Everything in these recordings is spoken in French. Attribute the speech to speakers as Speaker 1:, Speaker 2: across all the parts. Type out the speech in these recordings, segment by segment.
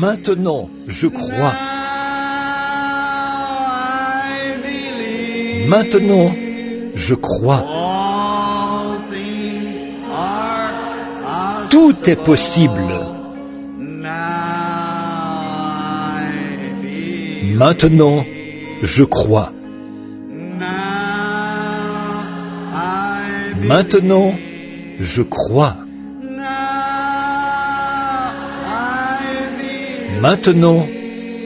Speaker 1: Maintenant, je crois. Maintenant, je crois. Tout est possible. Maintenant, je crois. Maintenant, je crois. Maintenant,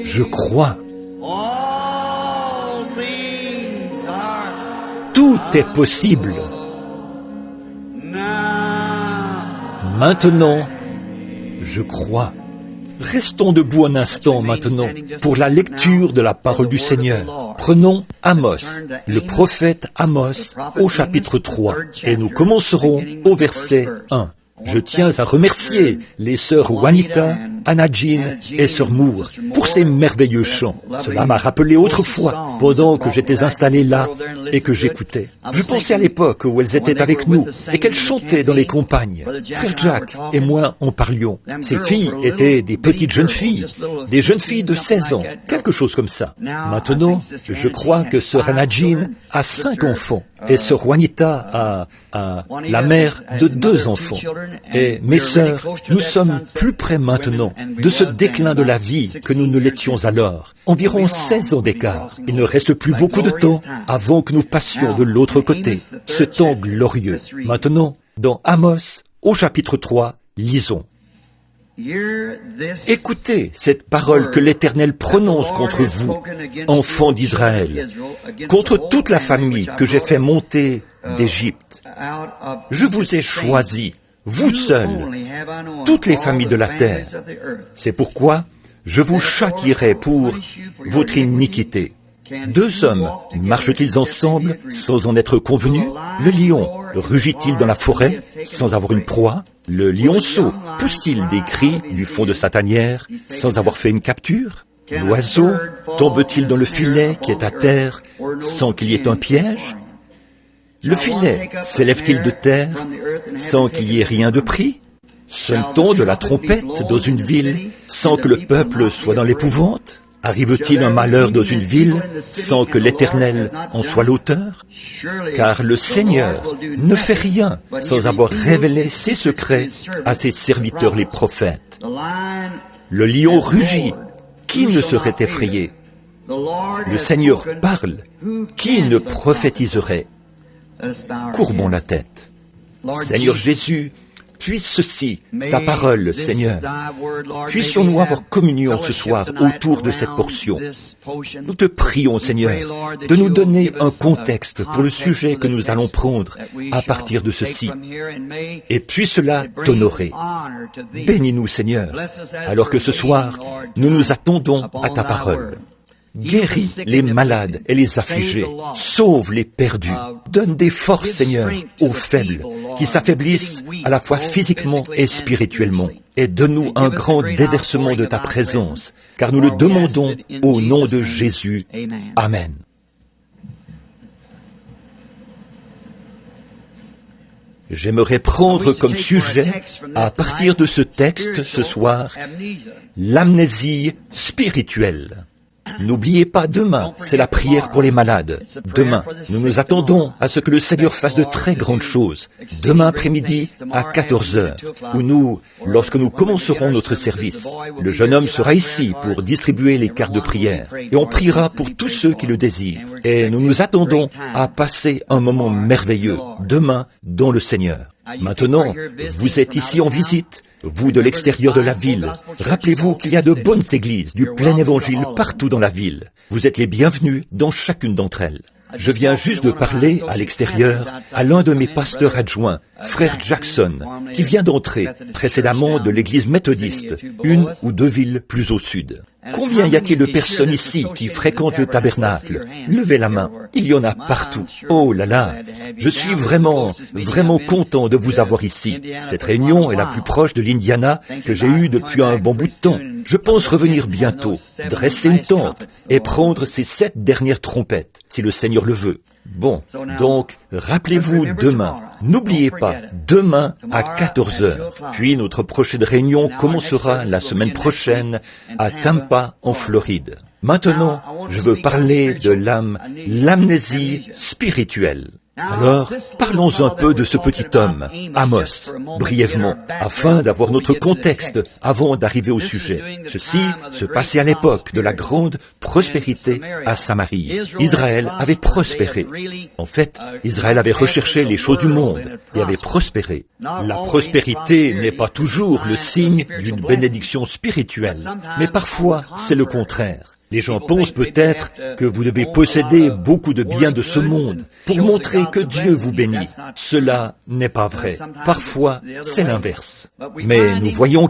Speaker 1: je crois. Tout est possible. Maintenant, je crois. Restons debout un instant maintenant pour la lecture de la parole du Seigneur. Prenons Amos, le prophète Amos, au chapitre 3, et nous commencerons au verset 1. Je tiens à remercier les sœurs Juanita, Anna Jean et sœur Moore pour ces merveilleux chants. Cela m'a rappelé autrefois, pendant que j'étais installé là et que j'écoutais. Je pensais à l'époque où elles étaient avec nous et qu'elles chantaient dans les campagnes. Frère Jack et moi en parlions. Ces filles étaient des petites jeunes filles, des jeunes filles de 16 ans, quelque chose comme ça. Maintenant, je crois que sœur Anna Jean a 5 enfants et sœur Juanita a la mère de 2 enfants. Et mes sœurs, nous sommes plus près maintenant de ce déclin de la vie que nous ne l'étions alors. Environ 16 ans d'écart. Il ne reste plus beaucoup de temps avant que nous passions de l'autre côté. Ce temps glorieux. Maintenant, dans Amos, au chapitre 3, lisons. Écoutez cette parole que l'Éternel prononce contre vous, enfants d'Israël, contre toute la famille que j'ai fait monter d'Égypte. Je vous ai choisis, vous seuls, toutes les familles de la terre. C'est pourquoi je vous châtierai pour votre iniquité. 2 hommes marchent-ils ensemble sans en être convenus? Le lion rugit-il dans la forêt sans avoir une proie? Le lionceau pousse-t-il des cris du fond de sa tanière sans avoir fait une capture? L'oiseau tombe-t-il dans le filet qui est à terre sans qu'il y ait un piège? Le filet s'élève-t-il de terre sans qu'il y ait rien de pris? Sonne-t-on de la trompette dans une ville sans que le peuple soit dans l'épouvante? Arrive-t-il un malheur dans une ville sans que l'Éternel en soit l'auteur? Car le Seigneur ne fait rien sans avoir révélé ses secrets à ses serviteurs les prophètes. Le lion rugit, qui ne serait effrayé? Le Seigneur parle, qui ne prophétiserait? Courbons la tête. Seigneur Jésus, puisse ceci, ta parole, Seigneur. Puissions-nous avoir communion ce soir autour de cette portion. Nous te prions, Seigneur, de nous donner un contexte pour le sujet que nous allons prendre à partir de ceci. Et puisse-cela t'honorer. Bénis-nous, Seigneur, alors que ce soir, nous nous attendons à ta parole. Guéris les malades et les affligés, sauve les perdus, donne des forces, Seigneur, aux faibles, qui s'affaiblissent à la fois physiquement et spirituellement. Et donne-nous un grand déversement de ta présence, car nous le demandons au nom de Jésus. Amen. J'aimerais prendre comme sujet, à partir de ce texte ce soir, l'amnésie spirituelle. N'oubliez pas, demain, c'est la prière pour les malades. Demain, nous nous attendons à ce que le Seigneur fasse de très grandes choses. Demain après-midi, à 14h, où lorsque nous commencerons notre service, le jeune homme sera ici pour distribuer les cartes de prière. Et on priera pour tous ceux qui le désirent. Et nous nous attendons à passer un moment merveilleux, demain, dans le Seigneur. Maintenant, vous êtes ici en visite, vous de l'extérieur de la ville. Rappelez-vous qu'il y a de bonnes églises, du plein évangile partout dans la ville. Vous êtes les bienvenus dans chacune d'entre elles. Je viens juste de parler à l'extérieur à l'un de mes pasteurs adjoints, frère Jackson, qui vient d'entrer précédemment de l'église méthodiste, 1 ou 2 villes plus au sud. Combien y a-t-il de personnes ici qui fréquentent le tabernacle? Levez la main. Il y en a partout. Oh là là! Je suis vraiment content de vous avoir ici. Cette réunion est la plus proche de l'Indiana que j'ai eue depuis un bon bout de temps. Je pense revenir bientôt, dresser une tente et prendre ces 7 dernières trompettes, si le Seigneur le veut. Bon, donc, rappelez-vous demain, N'oubliez pas, demain à 14 heures. Puis notre prochaine réunion commencera la semaine prochaine à Tampa, en Floride. Maintenant, je veux parler de l'amnésie spirituelle. Alors, parlons un peu de ce petit homme, Amos, brièvement, afin d'avoir notre contexte avant d'arriver au sujet. Ceci se passait à l'époque de la grande prospérité à Samarie. Israël avait prospéré. En fait, Israël avait recherché les choses du monde et avait prospéré. La prospérité n'est pas toujours le signe d'une bénédiction spirituelle, mais parfois c'est le contraire. Les gens pensent peut-être que vous devez posséder beaucoup de biens de ce monde pour montrer que Dieu vous bénit. Cela n'est pas vrai. Parfois, c'est l'inverse. Mais nous voyons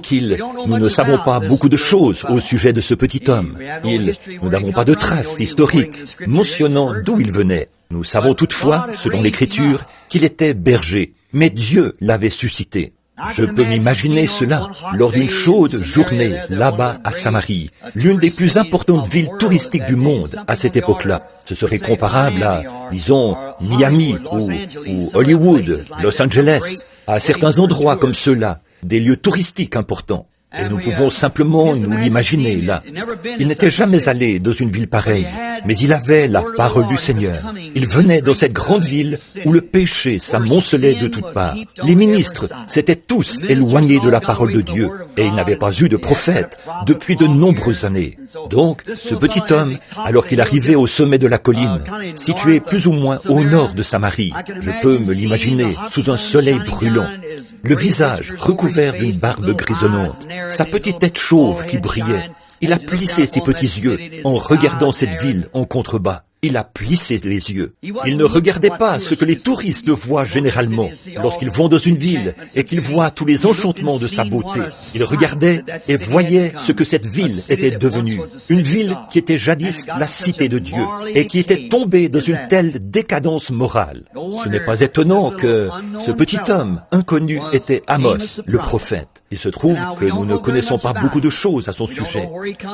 Speaker 1: nous ne savons pas beaucoup de choses au sujet de ce petit homme. Nous n'avons pas de traces historiques mentionnant d'où il venait. Nous savons toutefois, selon l'Écriture, qu'il était berger, mais Dieu l'avait suscité. Je peux m'imaginer cela lors d'une chaude journée là-bas à Samarie, l'une des plus importantes villes touristiques du monde à cette époque-là. Ce serait comparable à, disons, Miami ou Hollywood, Los Angeles, à certains endroits comme ceux-là, des lieux touristiques importants. Et nous pouvons simplement nous l'imaginer là. Il n'était jamais allé dans une ville pareille, mais il avait la parole du Seigneur. Il venait dans cette grande ville où le péché s'amoncelait de toutes parts. Les ministres s'étaient tous éloignés de la parole de Dieu, et il n'avait pas eu de prophète depuis de nombreuses années. Donc, ce petit homme, alors qu'il arrivait au sommet de la colline, situé plus ou moins au nord de Samarie, je peux me l'imaginer sous un soleil brûlant, le visage recouvert d'une barbe grisonnante, sa petite tête chauve qui brillait. Il a plissé ses petits yeux en regardant cette ville en contrebas. Il a plissé les yeux. Il ne regardait pas ce que les touristes voient généralement lorsqu'ils vont dans une ville et qu'ils voient tous les enchantements de sa beauté. Il regardait et voyait ce que cette ville était devenue. Une ville qui était jadis la cité de Dieu et qui était tombée dans une telle décadence morale. Ce n'est pas étonnant que ce petit homme inconnu était Amos, le prophète. Il se trouve que nous ne connaissons pas beaucoup de choses à son sujet.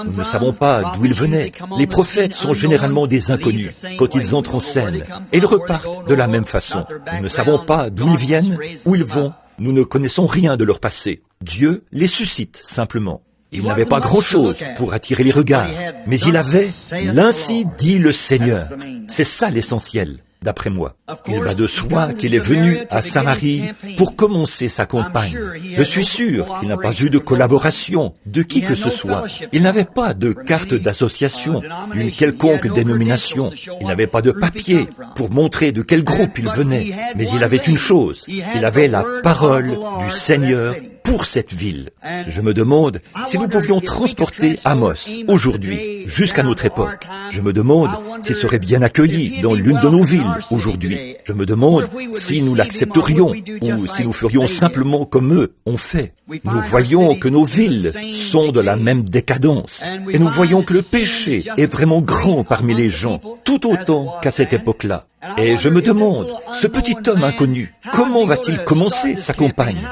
Speaker 1: Nous ne savons pas d'où il venait. Les prophètes sont généralement des inconnus quand ils entrent en scène, et ils repartent de la même façon. Nous ne savons pas d'où ils viennent, où ils vont. Nous ne connaissons rien de leur passé. Dieu les suscite simplement. Il n'avait pas grand-chose pour attirer les regards, mais il avait « l'ainsi dit le Seigneur ». C'est ça l'essentiel. D'après moi, il va de soi qu'il est venu à Samarie pour commencer sa campagne. Je suis sûr qu'il n'a pas eu de collaboration de qui que ce soit. Il n'avait pas de carte d'association d'une quelconque dénomination. Il n'avait pas de papier pour montrer de quel groupe il venait. Mais il avait une chose, il avait la parole du Seigneur pour cette ville. Je me demande si nous pouvions transporter Amos aujourd'hui jusqu'à notre époque. Je me demande s'il serait bien accueilli dans l'une de nos villes aujourd'hui. Je me demande si nous l'accepterions ou si nous ferions simplement comme eux ont fait. Nous voyons que nos villes sont de la même décadence et nous voyons que le péché est vraiment grand parmi les gens, tout autant qu'à cette époque-là. Et je me demande, ce petit homme inconnu, comment va-t-il commencer sa campagne?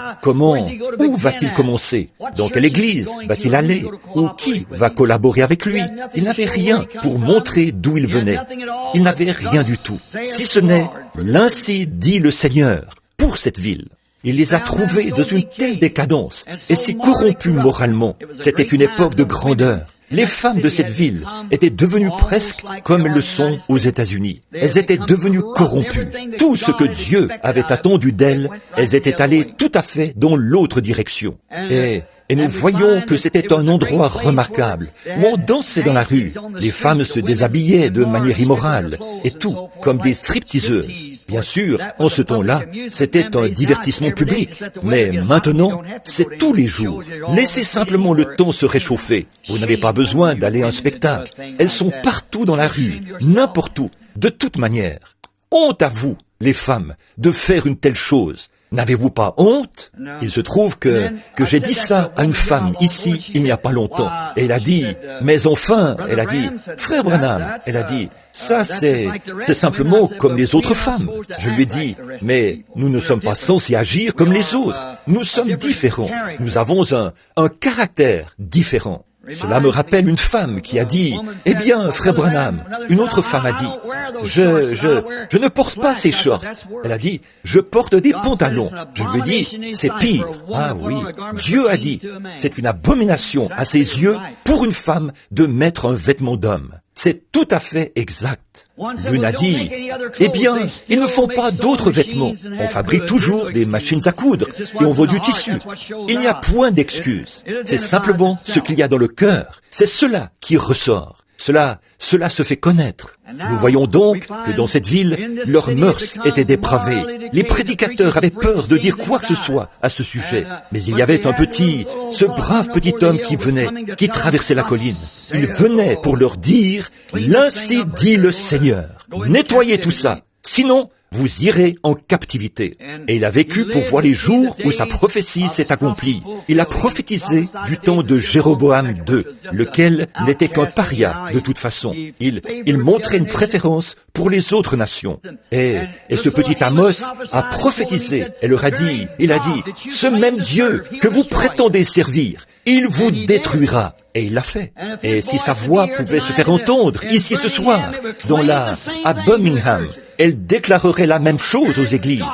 Speaker 1: Où va-t-il commencer? Dans quelle église va-t-il aller? Ou qui va collaborer avec lui? Il n'avait rien pour montrer d'où il venait. Il n'avait rien du tout, si ce n'est « l'ainsi dit le Seigneur » pour cette ville. Il les a trouvés dans une telle décadence et si corrompus moralement. C'était une époque de grandeur. Les femmes de cette ville étaient devenues presque comme elles le sont aux États-Unis. Elles étaient devenues corrompues. Tout ce que Dieu avait attendu d'elles, elles étaient allées tout à fait dans l'autre direction. Et nous voyons que c'était un endroit remarquable, où on dansait dans la rue. Les femmes se déshabillaient de manière immorale, et tout, comme des stripteaseuses. Bien sûr, en ce temps-là, c'était un divertissement public. Mais maintenant, c'est tous les jours. Laissez simplement le temps se réchauffer. Vous n'avez pas besoin d'aller à un spectacle. Elles sont partout dans la rue, n'importe où, de toute manière. Honte à vous, les femmes, de faire une telle chose. N'avez-vous pas honte? Il se trouve que j'ai dit ça à une femme ici il n'y a pas longtemps. Et elle a dit, mais enfin, elle a dit, frère Branham, elle a dit, ça c'est simplement comme les autres femmes. Je lui ai dit, mais nous ne sommes pas censés agir comme les autres. Nous sommes différents. Nous avons un caractère différent. Cela me rappelle une femme qui a dit, « Eh bien, frère Branham, une autre femme a dit, « Je ne porte pas ces shorts. » Elle a dit, « Je porte des pantalons. » Je lui ai dit, « C'est pire. » Ah oui, Dieu a dit, « C'est une abomination à ses yeux pour une femme de mettre un vêtement d'homme. » C'est tout à fait exact. L'une a dit, « Eh bien, ils ne font pas d'autres vêtements. On fabrique toujours des machines à coudre et on vend du tissu. Il n'y a point d'excuse. C'est simplement ce qu'il y a dans le cœur. C'est cela qui ressort. Cela se fait connaître. » Nous voyons donc que dans cette ville, leurs mœurs étaient dépravées. Les prédicateurs avaient peur de dire quoi que ce soit à ce sujet. Mais il y avait ce brave petit homme qui venait, qui traversait la colline. Il venait pour leur dire, « L'ainsi dit le Seigneur. Nettoyez tout ça. Sinon, vous irez en captivité. » Et il a vécu pour voir les jours où sa prophétie s'est accomplie. Il a prophétisé du temps de Jéroboam II, lequel n'était qu'un paria de toute façon. Il montrait une préférence pour les autres nations. Et ce petit Amos a prophétisé et leur a dit, « Ce même Dieu que vous prétendez servir, il vous détruira. » Et il l'a fait. Et si sa voix pouvait se faire entendre ici ce soir, à Birmingham, elle déclarerait la même chose aux églises.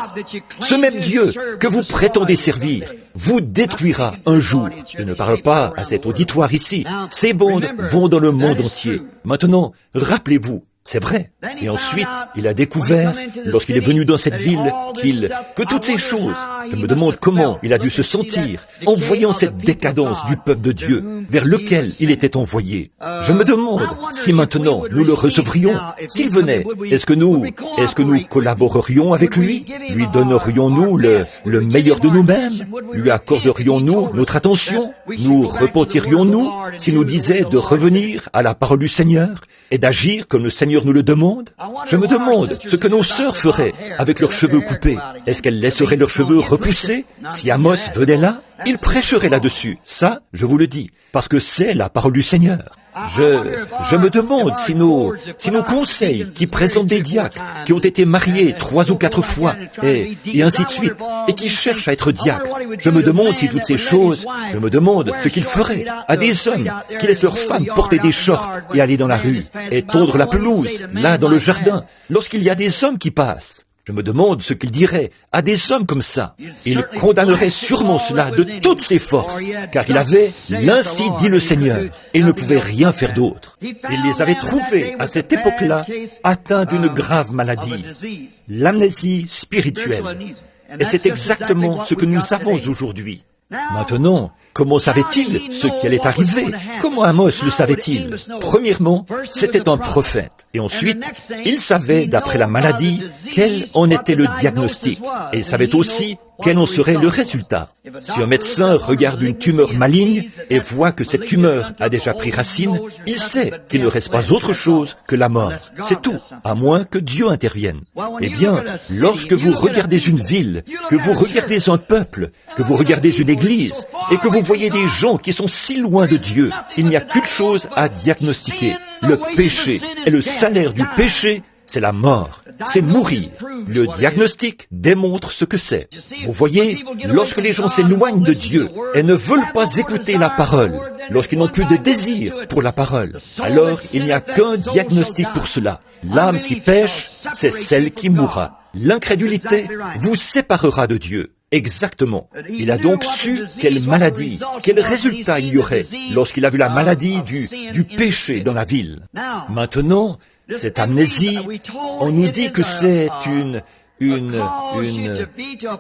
Speaker 1: Ce même Dieu que vous prétendez servir vous détruira un jour. Je ne parle pas à cet auditoire ici. Ces bandes vont dans le monde entier. Maintenant, rappelez-vous, c'est vrai. Et ensuite, il a découvert, lorsqu'il est venu dans cette ville, que toutes ces choses, je me demande comment il a dû se sentir en voyant cette décadence du peuple de Dieu vers lequel il était envoyé. Je me demande si maintenant nous le recevrions, s'il venait, est-ce que nous collaborerions avec lui? Lui donnerions-nous le meilleur de nous-mêmes? Lui accorderions-nous notre attention? Nous repentirions-nous s'il nous disait de revenir à la parole du Seigneur et d'agir comme le Seigneur nous le demande? Je me demande ce que nos sœurs feraient avec leurs cheveux coupés. Est-ce qu'elles laisseraient leurs cheveux repoussés? Si Amos venait là, il prêcherait là-dessus. Ça, je vous le dis, parce que c'est la parole du Seigneur. Je me demande si nos conseils qui présentent des diacres qui ont été mariés 3 ou 4 fois, et ainsi de suite, et qui cherchent à être diacres, je me demande si toutes ces choses, je me demande ce qu'ils feraient à des hommes qui laissent leurs femmes porter des shorts et aller dans la rue, et tondre la pelouse, là dans le jardin, lorsqu'il y a des hommes qui passent. Je me demande ce qu'il dirait à des hommes comme ça. Il condamnerait sûrement cela de toutes ses forces, car il avait l'ainsi dit le Seigneur, et il ne pouvait rien faire d'autre. Il les avait trouvés, à cette époque-là, atteints d'une grave maladie, l'amnésie spirituelle. Et c'est exactement ce que nous avons aujourd'hui. Maintenant, comment savait-il ce qui allait arriver? Comment Amos le savait-il? Premièrement, c'était un prophète. Et ensuite, il savait, d'après la maladie, quel en était le diagnostic. Et il savait aussi quel en serait le résultat. Si un médecin regarde une tumeur maligne et voit que cette tumeur a déjà pris racine, il sait qu'il ne reste pas autre chose que la mort. C'est tout, à moins que Dieu intervienne. Eh bien, lorsque vous regardez une ville, que vous regardez un peuple, que vous regardez une église, et que vous voyez des gens qui sont si loin de Dieu, il n'y a qu'une chose à diagnostiquer, le péché. Et le salaire du péché, c'est la mort, c'est mourir. Le diagnostic démontre ce que c'est. Vous voyez, lorsque les gens s'éloignent de Dieu et ne veulent pas écouter la parole, lorsqu'ils n'ont plus de désir pour la parole, alors il n'y a qu'un diagnostic pour cela. L'âme qui pêche, c'est celle qui mourra. L'incrédulité vous séparera de Dieu. Exactement. Il a donc su quelle maladie, quel résultat il y aurait lorsqu'il a vu la maladie du péché dans la ville. Maintenant, cette amnésie, on nous dit que c'est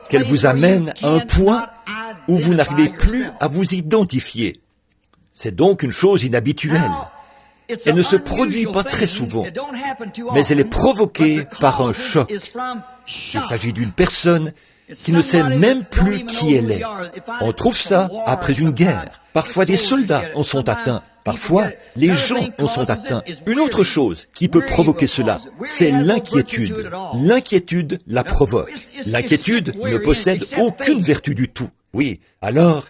Speaker 1: qu'elle vous amène à un point où vous n'arrivez plus à vous identifier. C'est donc une chose inhabituelle. Elle ne se produit pas très souvent, mais elle est provoquée par un choc. Il s'agit d'une personne qui ne sait même plus qui elle est. On trouve ça après une guerre. Parfois des soldats en sont atteints. Parfois, les gens en sont atteints. Une autre chose qui peut provoquer cela, c'est l'inquiétude. L'inquiétude la provoque. L'inquiétude ne possède aucune vertu du tout. Oui, alors,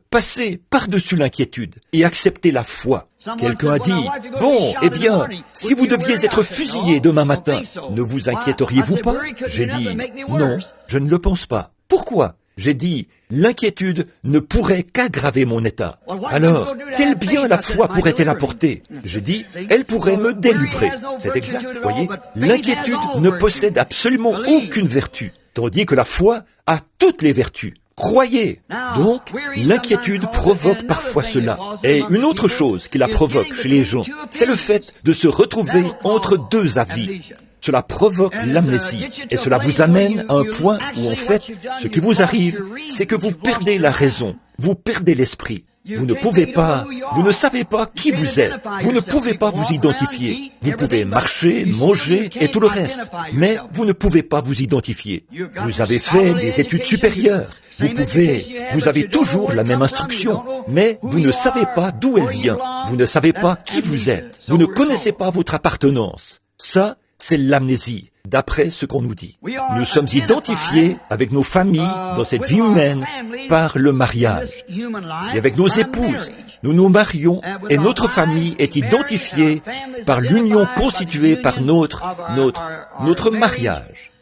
Speaker 1: passez par-dessus l'inquiétude et acceptez la foi. Quelqu'un a dit, « Bon, eh bien, si vous deviez être fusillé demain matin, ne vous inquiéteriez-vous pas ?» J'ai dit, « Non, je ne le pense pas. » Pourquoi? J'ai dit, l'inquiétude ne pourrait qu'aggraver mon état. Alors, quel bien la foi pourrait-elle apporter? J'ai dit, elle pourrait me délivrer. C'est exact, voyez. L'inquiétude ne possède absolument aucune vertu, tandis que la foi a toutes les vertus. Croyez. Donc, l'inquiétude provoque parfois cela. Et une autre chose qui la provoque chez les gens, c'est le fait de se retrouver entre deux avis. Cela provoque l'amnésie et cela vous amène à un point où en fait, ce qui vous arrive, c'est que vous perdez la raison, vous perdez l'esprit. Vous ne savez pas qui vous êtes, vous ne pouvez pas vous identifier. Vous pouvez marcher, manger et tout le reste, mais vous ne pouvez pas vous identifier. Vous avez fait des études supérieures, vous avez toujours la même instruction, mais vous ne savez pas d'où elle vient, vous ne savez pas qui vous êtes, vous ne connaissez pas votre appartenance. Ça, c'est l'amnésie, d'après ce qu'on nous dit. Nous sommes identifiés avec nos familles dans cette vie humaine par le mariage. Et avec nos épouses, nous nous marions et notre famille est identifiée par l'union constituée par notre mariage.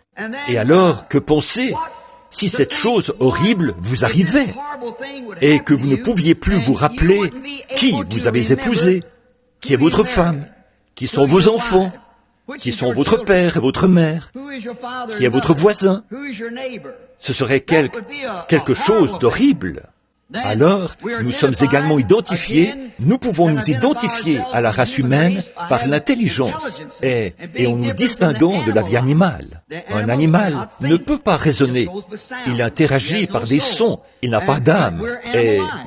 Speaker 1: Et alors, que penser si cette chose horrible vous arrivait et que vous ne pouviez plus vous rappeler qui vous avez épousé, qui est votre femme, qui sont vos enfants, qui sont votre père et votre mère, qui est votre voisin. Ce serait quelque chose d'horrible. Alors, nous sommes également identifiés, nous pouvons nous identifier à la race humaine par l'intelligence et en nous distinguant de la vie animale. Un animal ne peut pas raisonner, il interagit par des sons, il n'a pas d'âme,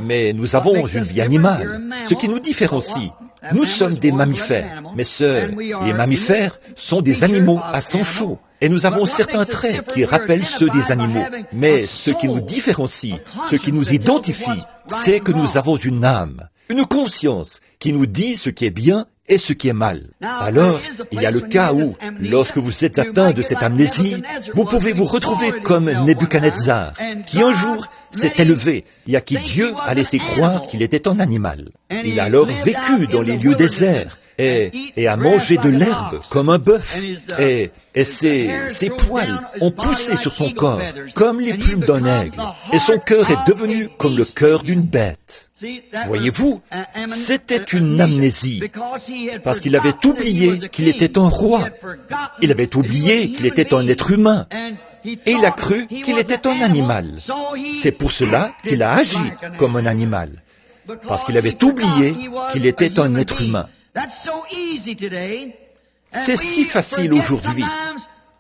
Speaker 1: mais nous avons une vie animale, ce qui nous différencie. Nous sommes des mammifères, mes sœurs. Les mammifères sont des animaux à sang chaud. Et nous avons certains traits qui rappellent ceux des animaux. Mais ce qui nous différencie, ce qui nous identifie, c'est que nous avons une âme, une conscience qui nous dit ce qui est bien et ce qui est mal. Alors, il y a le cas où, lorsque vous êtes atteint de cette amnésie, vous pouvez vous retrouver comme Nebuchadnezzar, qui un jour s'est élevé et à qui Dieu a laissé croire qu'il était un animal. Il a alors vécu dans les lieux déserts et a mangé de l'herbe comme un bœuf. Et ses poils ont poussé sur son corps comme les plumes d'un aigle. Et son cœur est devenu comme le cœur d'une bête. Voyez-vous, c'était une amnésie, parce qu'il avait oublié qu'il était un roi. Il avait oublié qu'il était un être humain. Et il a cru qu'il était un animal. C'est pour cela qu'il a agi comme un animal, parce qu'il avait oublié qu'il était un être humain. C'est si facile aujourd'hui.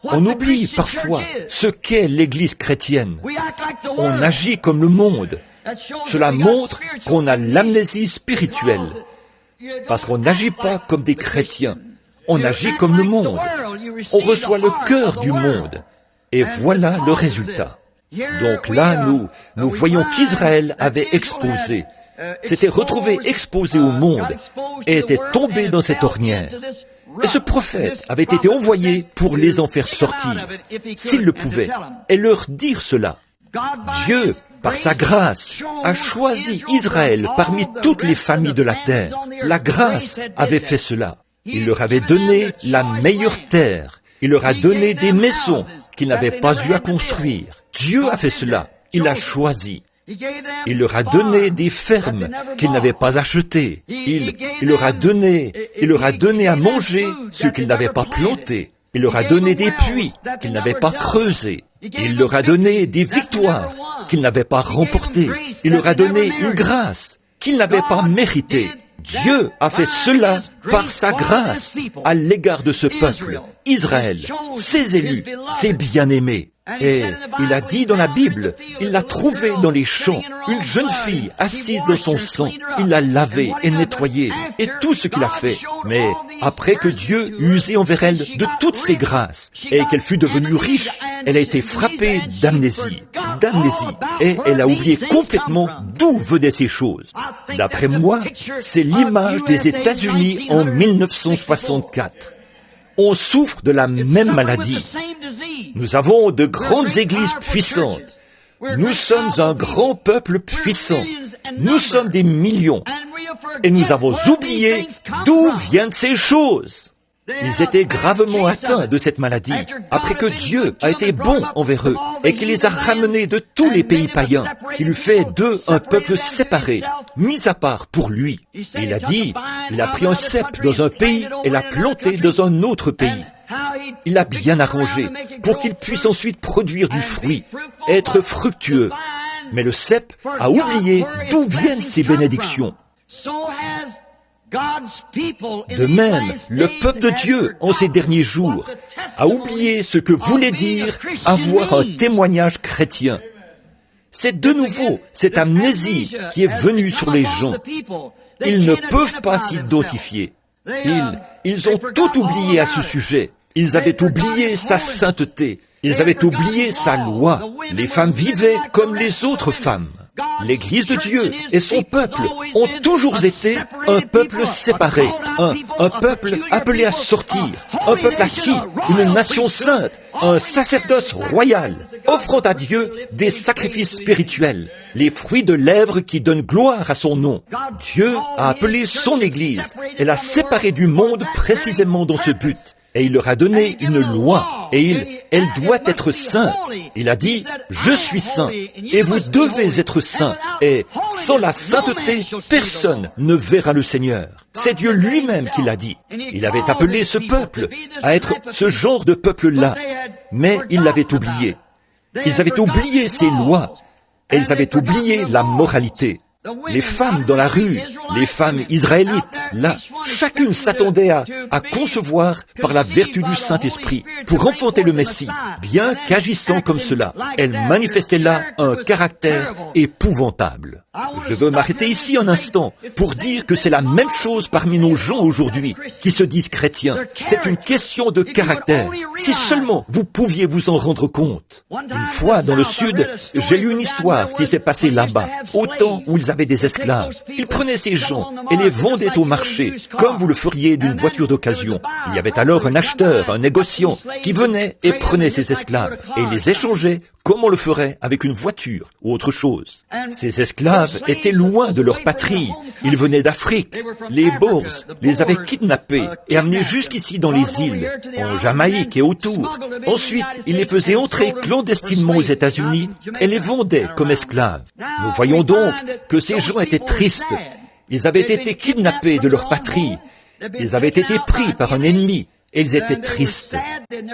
Speaker 1: On oublie parfois ce qu'est l'Église chrétienne. On agit comme le monde. Cela montre qu'on a l'amnésie spirituelle, parce qu'on n'agit pas comme des chrétiens. On agit comme le monde. On reçoit le cœur du monde. Et voilà le résultat. Donc là, nous voyons qu'Israël avait exposé, s'était retrouvé exposé au monde et était tombé dans cette ornière. Et ce prophète avait été envoyé pour les en faire sortir, s'il le pouvait, et leur dire cela. Dieu, par sa grâce, a choisi Israël parmi toutes les familles de la terre. La grâce avait fait cela. Il leur avait donné la meilleure terre. Il leur a donné des maisons qu'ils n'avaient pas eu à construire. Dieu a fait cela. Il a choisi. Il leur a donné des fermes qu'ils n'avaient pas achetées. Il leur a donné à manger ce qu'ils n'avaient pas planté. Il leur a donné des puits qu'ils n'avaient pas creusés. Il leur a donné des victoires qu'ils n'avaient pas remportées. Il leur a donné une grâce qu'ils n'avaient pas méritée. Dieu a fait cela par sa grâce à l'égard de ce peuple, Israël, ses élus, ses bien-aimés. Et il a dit dans la Bible, il l'a trouvée dans les champs, une jeune fille assise dans son sang. Il l'a lavée et nettoyée, et tout ce qu'il a fait. Mais après que Dieu eut usé envers elle de toutes ses grâces, et qu'elle fut devenue riche, elle a été frappée d'amnésie, et elle a oublié complètement d'où venaient ces choses. D'après moi, c'est l'image des États-Unis en 1964. On souffre de la même maladie. Nous avons de grandes églises puissantes. Nous sommes un grand peuple puissant. Nous sommes des millions. Et nous avons oublié d'où viennent ces choses. Ils étaient gravement atteints de cette maladie, après que Dieu a été bon envers eux et qu'il les a ramenés de tous les pays païens, qu'il eut fait d'eux un peuple séparé, mis à part pour lui. Et il a dit, il a pris un cep dans un pays et l'a planté dans un autre pays. Il l'a bien arrangé pour qu'il puisse ensuite produire du fruit, être fructueux. Mais le cep a oublié d'où viennent ces bénédictions. De même, le peuple de Dieu, en ces derniers jours, a oublié ce que voulait dire avoir un témoignage chrétien. C'est de nouveau cette amnésie qui est venue sur les gens. Ils ne peuvent pas s'identifier. Ils ont tout oublié à ce sujet. Ils avaient oublié sa sainteté. Ils avaient oublié sa loi. Les femmes vivaient comme les autres femmes. L'Église de Dieu et son peuple ont toujours été un peuple séparé, un peuple appelé à sortir, un peuple acquis, une nation sainte, un sacerdoce royal, offrant à Dieu des sacrifices spirituels, les fruits de lèvres qui donnent gloire à son nom. Dieu a appelé son Église et l'a séparée du monde précisément dans ce but. Et il leur a donné une loi, et elle doit être sainte. Il a dit, je suis saint, et vous devez être saints. Et sans la sainteté, personne ne verra le Seigneur. C'est Dieu lui-même qui l'a dit. Il avait appelé ce peuple à être ce genre de peuple-là, mais ils l'avaient oublié. Ils avaient oublié ses lois, et ils avaient oublié la moralité. Les femmes dans la rue, les femmes israélites, là, chacune s'attendait à concevoir par la vertu du Saint-Esprit pour enfanter le Messie. Bien qu'agissant comme cela, elle manifestait là un caractère épouvantable. Je veux m'arrêter ici un instant pour dire que c'est la même chose parmi nos gens aujourd'hui qui se disent chrétiens. C'est une question de caractère. Si seulement vous pouviez vous en rendre compte. Une fois, dans le Sud, j'ai lu une histoire qui s'est passée là-bas, au temps où ils avaient des esclaves. Ils prenaient ces gens et les vendaient au marché, comme vous le feriez d'une voiture d'occasion. Il y avait alors un acheteur, un négociant, qui venait et prenait ces esclaves et les échangeait comme on le ferait avec une voiture ou autre chose. Ces esclaves étaient loin de leur patrie. Ils venaient d'Afrique. Les Boers les avaient kidnappés et amenés jusqu'ici dans les îles, en Jamaïque et autour. Ensuite, ils les faisaient entrer clandestinement aux États-Unis et les vendaient comme esclaves. Nous voyons donc que ces gens étaient tristes. Ils avaient été kidnappés de leur patrie. Ils avaient été pris par un ennemi. Et ils étaient tristes.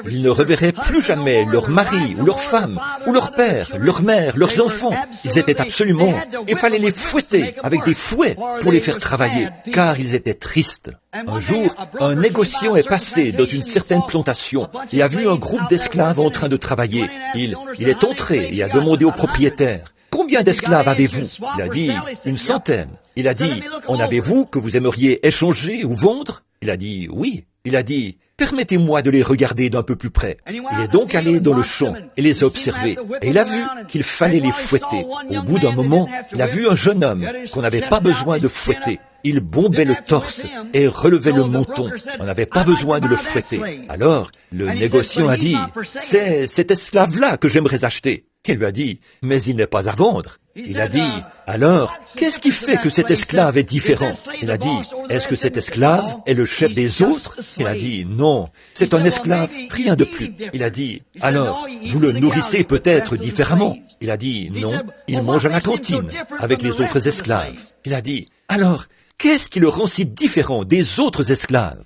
Speaker 1: Ils ne reverraient plus jamais leur mari ou leur femme, ou leur père, leur mère, leurs enfants. Ils étaient absolument... Il fallait les fouetter avec des fouets pour les faire travailler, car ils étaient tristes. Un jour, un négociant est passé dans une certaine plantation et a vu un groupe d'esclaves en train de travailler. Il est entré et a demandé au propriétaire, « Combien d'esclaves avez-vous » Il a dit, « 100. » Il a dit, « En avez-vous que vous aimeriez échanger ou vendre » Il a dit, « Oui. » Il a dit, « Permettez-moi de les regarder d'un peu plus près. » Il est donc allé dans le champ et les a observés. Et il a vu qu'il fallait les fouetter. Au bout d'un moment, il a vu un jeune homme qu'on n'avait pas besoin de fouetter. Il bombait le torse et relevait le menton. On n'avait pas besoin de le fouetter. Alors, le négociant a dit, « C'est cet esclave-là que j'aimerais acheter. » Il lui a dit, « Mais il n'est pas à vendre. » Il a dit, « Alors, qu'est-ce qui fait que cet esclave est différent ?» Il a dit, « Est-ce que cet esclave est le chef des autres ?» Il a dit, « Non, c'est un esclave, rien de plus. » Il a dit, « Alors, vous le nourrissez peut-être différemment ?» Il a dit, « Non, il mange à la cantine avec les autres esclaves. » Il a dit, « Alors, qu'est-ce qui le rend si différent des autres esclaves ?»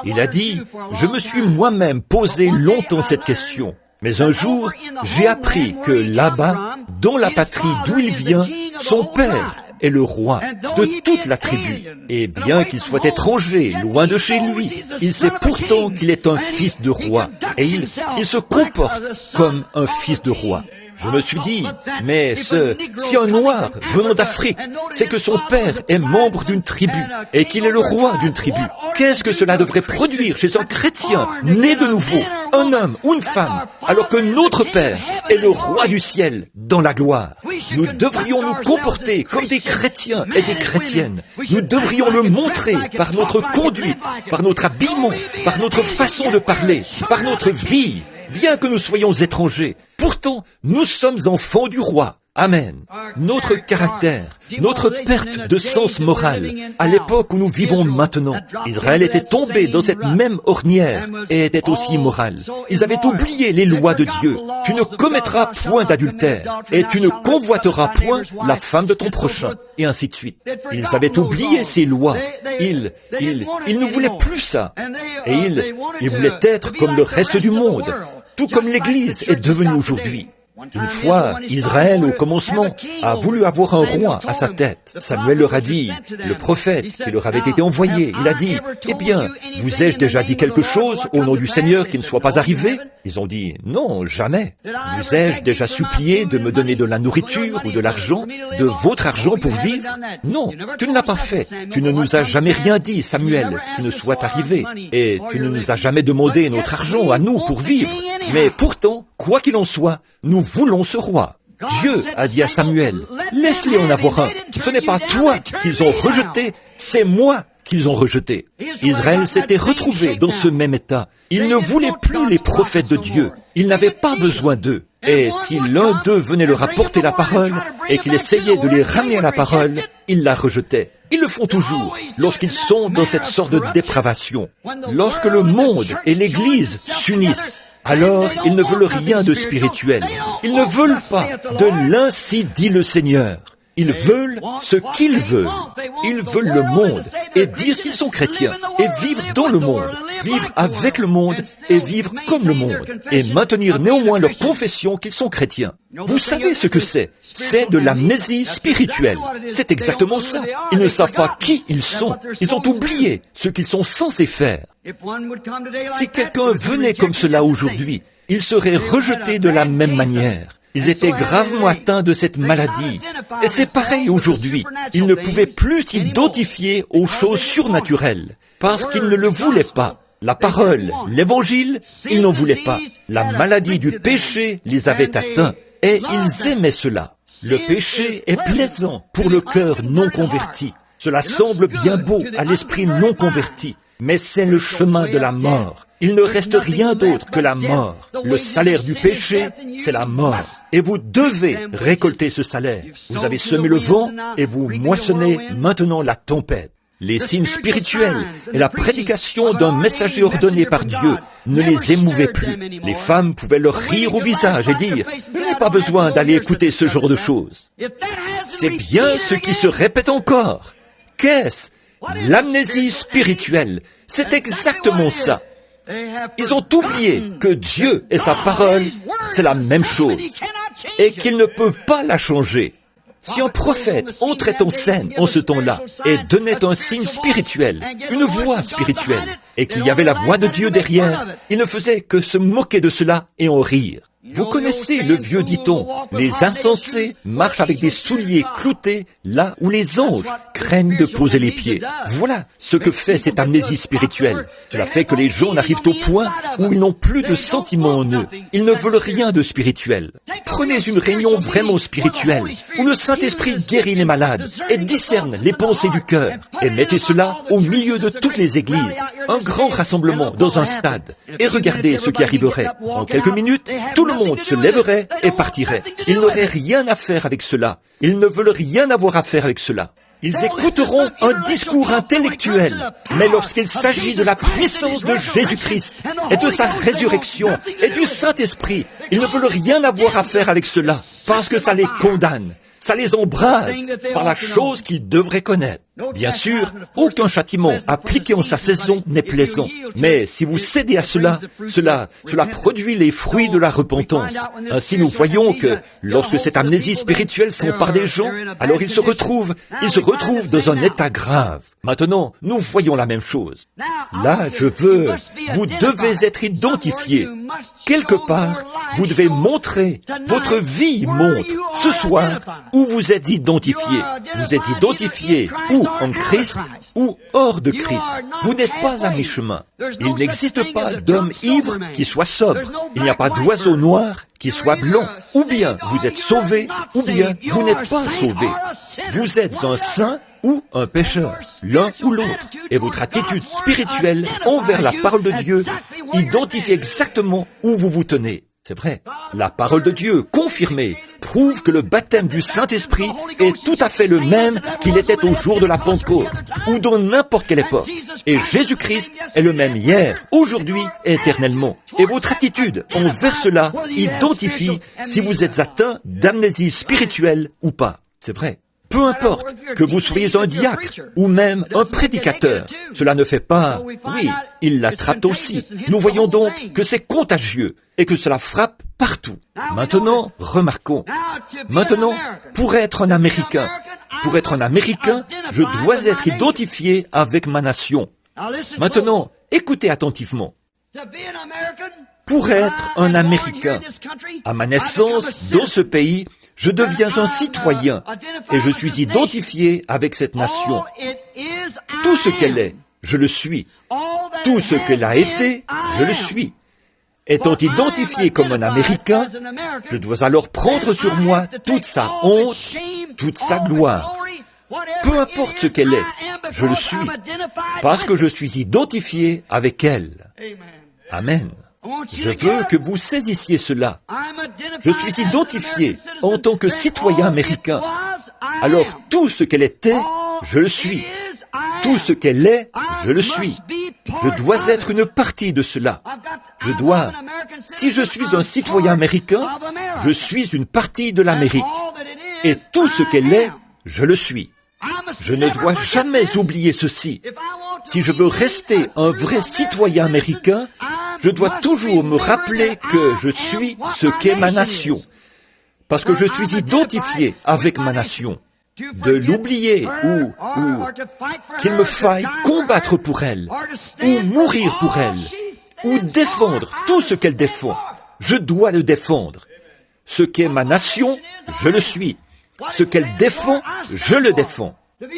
Speaker 1: Il a dit, « Je me suis moi-même posé longtemps cette question. Mais un jour, j'ai appris que là-bas, dans la patrie d'où il vient, son père est le roi de toute la tribu. Et bien qu'il soit étranger, loin de chez lui, il sait pourtant qu'il est un fils de roi. Et il se comporte comme un fils de roi. Je me suis dit, mais si un noir venant d'Afrique, c'est que son père est membre d'une tribu et qu'il est le roi d'une tribu. Qu'est-ce que cela devrait produire chez un chrétien né de nouveau, un homme ou une femme, alors que notre Père est le roi du ciel dans la gloire? Nous devrions nous comporter comme des chrétiens et des chrétiennes. Nous devrions le montrer par notre conduite, par notre habillement, par notre façon de parler, par notre vie. Bien que nous soyons étrangers, pourtant nous sommes enfants du roi. Amen. Notre caractère, notre perte de sens moral, à l'époque où nous vivons maintenant, Israël était tombé dans cette même ornière et était aussi immoral. Ils avaient oublié les lois de Dieu. Tu ne commettras point d'adultère et tu ne convoiteras point la femme de ton prochain, et ainsi de suite. Ils avaient oublié ces lois. Ils ne voulaient plus ça. Et ils voulaient être comme le reste du monde, tout comme l'Église est devenue aujourd'hui. Une fois, Israël, au commencement, a voulu avoir un roi à sa tête. Samuel leur a dit, le prophète qui leur avait été envoyé, il a dit, « Eh bien, vous ai-je déjà dit quelque chose au nom du Seigneur qui ne soit pas arrivé ?» Ils ont dit, « Non, jamais. Vous ai-je déjà supplié de me donner de la nourriture ou de l'argent, de votre argent pour vivre? Non, tu ne l'as pas fait. Tu ne nous as jamais rien dit, Samuel, qui ne soit arrivé. Et tu ne nous as jamais demandé notre argent à nous pour vivre. Mais pourtant, quoi qu'il en soit, nous voulons ce roi. » Dieu a dit à Samuel, « Laisse-les en avoir un. Ce n'est pas toi qu'ils ont rejeté, c'est moi qu'ils ont rejeté. » Israël s'était retrouvé dans ce même état. Il ne voulait plus les prophètes de Dieu. Il n'avait pas besoin d'eux. Et si l'un d'eux venait leur apporter la parole et qu'il essayait de les ramener à la parole, ils la rejetaient. Ils le font toujours lorsqu'ils sont dans cette sorte de dépravation. Lorsque le monde et l'Église s'unissent, alors ils ne veulent rien de spirituel. Ils ne veulent pas de l'ainsi dit le Seigneur. Ils veulent ce qu'ils veulent. Ils veulent le monde et dire qu'ils sont chrétiens et vivre dans le monde, vivre avec le monde et vivre comme le monde et maintenir néanmoins leur confession qu'ils sont chrétiens. Vous savez ce que c'est? C'est de l'amnésie spirituelle. C'est exactement ça. Ils ne savent pas qui ils sont. Ils ont oublié ce qu'ils sont censés faire. Si quelqu'un venait comme cela aujourd'hui, il serait rejeté de la même manière. Ils étaient gravement atteints de cette maladie. Et c'est pareil aujourd'hui. Ils ne pouvaient plus s'identifier aux choses surnaturelles parce qu'ils ne le voulaient pas. La parole, l'évangile, ils n'en voulaient pas. La maladie du péché les avait atteints et ils aimaient cela. Le péché est plaisant pour le cœur non converti. Cela semble bien beau à l'esprit non converti, mais c'est le chemin de la mort. Il ne reste rien d'autre que la mort. Le salaire du péché, c'est la mort. Et vous devez récolter ce salaire. Vous avez semé le vent et vous moissonnez maintenant la tempête. Les signes spirituels et la prédication d'un messager ordonné par Dieu ne les émouvaient plus. Les femmes pouvaient leur rire au visage et dire « Je n'ai pas besoin d'aller écouter ce genre de choses. » C'est bien ce qui se répète encore. Qu'est-ce? L'amnésie spirituelle. C'est exactement ça. Ils ont oublié que Dieu et sa parole, c'est la même chose, et qu'il ne peut pas la changer. Si un prophète entrait en scène en ce temps-là et donnait un signe spirituel, une voix spirituelle, et qu'il y avait la voix de Dieu derrière, il ne faisait que se moquer de cela et en rire. Vous connaissez le vieux dicton, les insensés marchent avec des souliers cloutés là où les anges craignent de poser les pieds. Voilà ce que fait cette amnésie spirituelle. Cela fait que les gens n'arrivent au point où ils n'ont plus de sentiments en eux. Ils ne veulent rien de spirituel. Prenez une réunion vraiment spirituelle, où le Saint-Esprit guérit les malades et discerne les pensées du cœur, et mettez cela au milieu de toutes les églises, un grand rassemblement dans un stade, et regardez ce qui arriverait. En quelques minutes, tout le monde se lèverait et partirait. Ils n'auraient rien à faire avec cela. Ils ne veulent rien avoir à faire avec cela. Ils écouteront un discours intellectuel, mais lorsqu'il s'agit de la puissance de Jésus-Christ et de sa résurrection et du Saint-Esprit, ils ne veulent rien avoir à faire avec cela, parce que ça les condamne. Ça les embrase par la chose qu'ils devraient connaître. Bien sûr, aucun châtiment appliqué en sa saison n'est plaisant. Mais si vous cédez à cela produit les fruits de la repentance. Ainsi, nous voyons que lorsque cette amnésie spirituelle s'empare des gens, alors ils se retrouvent dans un état grave. Maintenant, nous voyons la même chose. Là, vous devez être identifiés. Quelque part, vous devez montrer, votre vie montre, ce soir, où vous êtes identifié. Vous êtes identifié ou en Christ ou hors de Christ. Vous n'êtes pas à mi-chemin. Il n'existe pas d'homme ivre qui soit sobre. Il n'y a pas d'oiseau noir qui soit blanc. Ou bien vous êtes sauvé, ou bien vous n'êtes pas sauvé. Vous êtes un saint ou un pécheur, l'un ou l'autre. Et votre attitude spirituelle envers la parole de Dieu identifie exactement où vous vous tenez. C'est vrai. La parole de Dieu, confirmée, prouve que le baptême du Saint-Esprit est tout à fait le même qu'il était au jour de la Pentecôte, ou dans n'importe quelle époque. Et Jésus-Christ est le même hier, aujourd'hui et éternellement. Et votre attitude envers cela identifie si vous êtes atteint d'amnésie spirituelle ou pas. C'est vrai. Peu importe que vous soyez un diacre ou même un prédicateur, cela ne fait pas... Oui, il l'attrape aussi. Nous voyons donc que c'est contagieux et que cela frappe partout. Maintenant, remarquons. Maintenant, pour être un Américain, je dois être identifié avec ma nation. Maintenant, écoutez attentivement. Pour être un Américain, à ma naissance dans ce pays, je deviens un citoyen et je suis identifié avec cette nation. Tout ce qu'elle est, je le suis. Tout ce qu'elle a été, je le suis. Étant identifié comme un Américain, je dois alors prendre sur moi toute sa honte, toute sa gloire. Peu importe ce qu'elle est, je le suis, parce que je suis identifié avec elle. Amen. Je veux que vous saisissiez cela. Je suis identifié en tant que citoyen américain. Alors tout ce qu'elle était, je le suis. Tout ce qu'elle est, je le suis. Je dois être une partie de cela. Si je suis un citoyen américain, je suis une partie de l'Amérique. Et tout ce qu'elle est, je le suis. Je ne dois jamais oublier ceci. Si je veux rester un vrai citoyen américain, je dois toujours me rappeler que je suis ce qu'est ma nation. Parce que je suis identifié avec ma nation. De l'oublier ou qu'il me faille combattre pour elle, ou mourir pour elle, ou défendre tout ce qu'elle défend. Je dois le défendre. Ce qu'est ma nation, je le suis. Ce qu'elle défend, je le défends.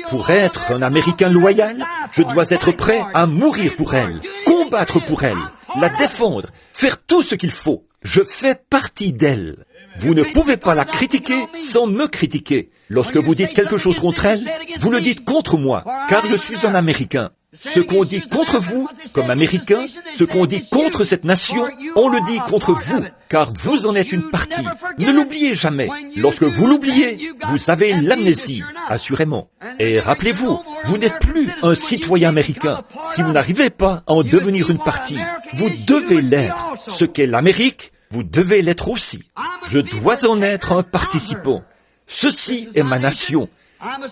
Speaker 1: Pour être un Américain loyal, je dois être prêt à mourir pour elle, combattre pour elle, la défendre, faire tout ce qu'il faut. Je fais partie d'elle. Vous ne pouvez pas la critiquer sans me critiquer. Lorsque vous dites quelque chose contre elle, vous le dites contre moi, car je suis un Américain. Ce qu'on dit contre vous, comme Américain, ce qu'on dit contre cette nation, on le dit contre vous, car vous en êtes une partie. Ne l'oubliez jamais. Lorsque vous l'oubliez, vous avez l'amnésie, assurément. Et rappelez-vous, vous n'êtes plus un citoyen américain. Si vous n'arrivez pas à en devenir une partie, vous devez l'être. Ce qu'est l'Amérique, vous devez l'être aussi. Je dois en être un participant. Ceci est ma nation.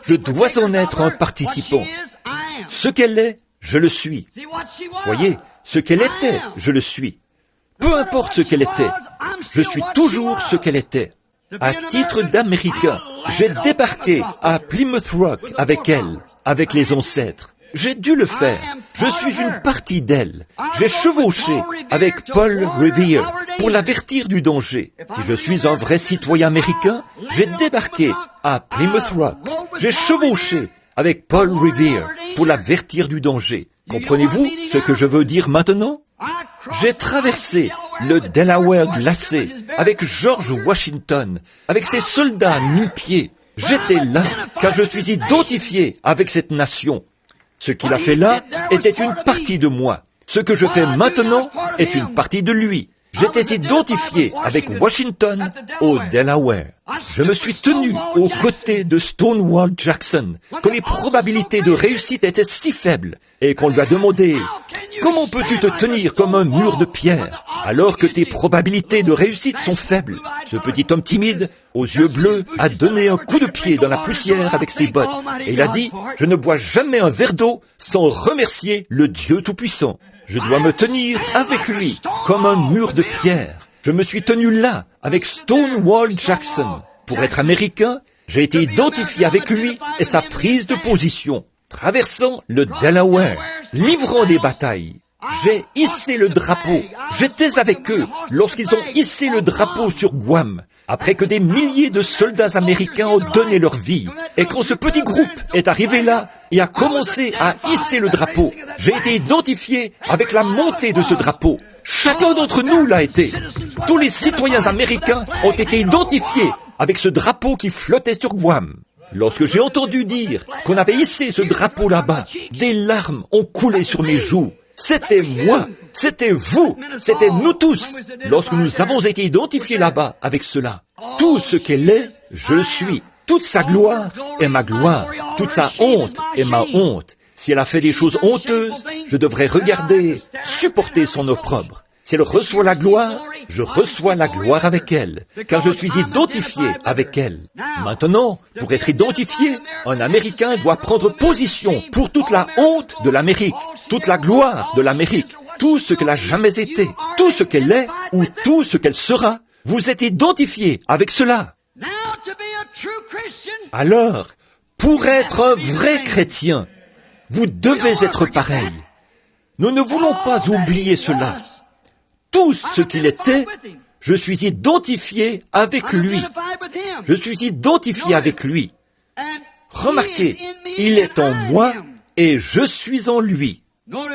Speaker 1: Je dois en être un participant. Ce qu'elle est, je le suis. Voyez, ce qu'elle était, je le suis. Peu importe ce qu'elle était, je suis toujours ce qu'elle était. À titre d'Américain, j'ai débarqué à Plymouth Rock avec elle, avec les ancêtres. J'ai dû le faire. Je suis une partie d'elle. J'ai chevauché avec Paul Revere pour l'avertir du danger. Si je suis un vrai citoyen américain, j'ai débarqué à Plymouth Rock. J'ai chevauché avec Paul Revere pour l'avertir du danger. Comprenez-vous ce que je veux dire maintenant? J'ai traversé le Delaware glacé avec George Washington, avec ses soldats nu-pieds. J'étais là car je suis identifié avec cette nation. Ce qu'il a fait là était une partie de moi. Ce que je fais maintenant est une partie de lui. J'étais identifié avec Washington au Delaware. Je me suis tenu aux côtés de Stonewall Jackson quand les probabilités de réussite étaient si faibles et qu'on lui a demandé « Comment peux-tu te tenir comme un mur de pierre alors que tes probabilités de réussite sont faibles ?» Ce petit homme timide, aux yeux bleus, a donné un coup de pied dans la poussière avec ses bottes et il a dit « Je ne bois jamais un verre d'eau sans remercier le Dieu Tout-Puissant. Je dois me tenir avec lui comme un mur de pierre. » Je me suis tenu là avec Stonewall Jackson. Pour être américain, j'ai été identifié avec lui et sa prise de position, traversant le Delaware, livrant des batailles. J'ai hissé le drapeau. J'étais avec eux lorsqu'ils ont hissé le drapeau sur Guam, après que des milliers de soldats américains ont donné leur vie. Et quand ce petit groupe est arrivé là et a commencé à hisser le drapeau, j'ai été identifié avec la montée de ce drapeau. Chacun d'entre nous l'a été. Tous les citoyens américains ont été identifiés avec ce drapeau qui flottait sur Guam. Lorsque j'ai entendu dire qu'on avait hissé ce drapeau là-bas, des larmes ont coulé sur mes joues. C'était moi, c'était vous, c'était nous tous, lorsque nous avons été identifiés là-bas avec cela. Tout ce qu'elle est, je le suis. Toute sa gloire est ma gloire. Toute sa honte est ma honte. Si elle a fait des choses honteuses, je devrais regarder, supporter son opprobre. Si elle reçoit la gloire, je reçois la gloire avec elle, car je suis identifié avec elle. Maintenant, pour être identifié, un Américain doit prendre position pour toute la honte de l'Amérique, toute la gloire de l'Amérique, tout ce qu'elle a jamais été, tout ce qu'elle est ou tout ce qu'elle sera. Vous êtes identifié avec cela. Alors, pour être un vrai chrétien, vous devez être pareil. Nous ne voulons pas oublier cela. Tout ce qu'il était, je suis identifié avec lui. Je suis identifié avec lui. Remarquez, il est en moi et je suis en lui.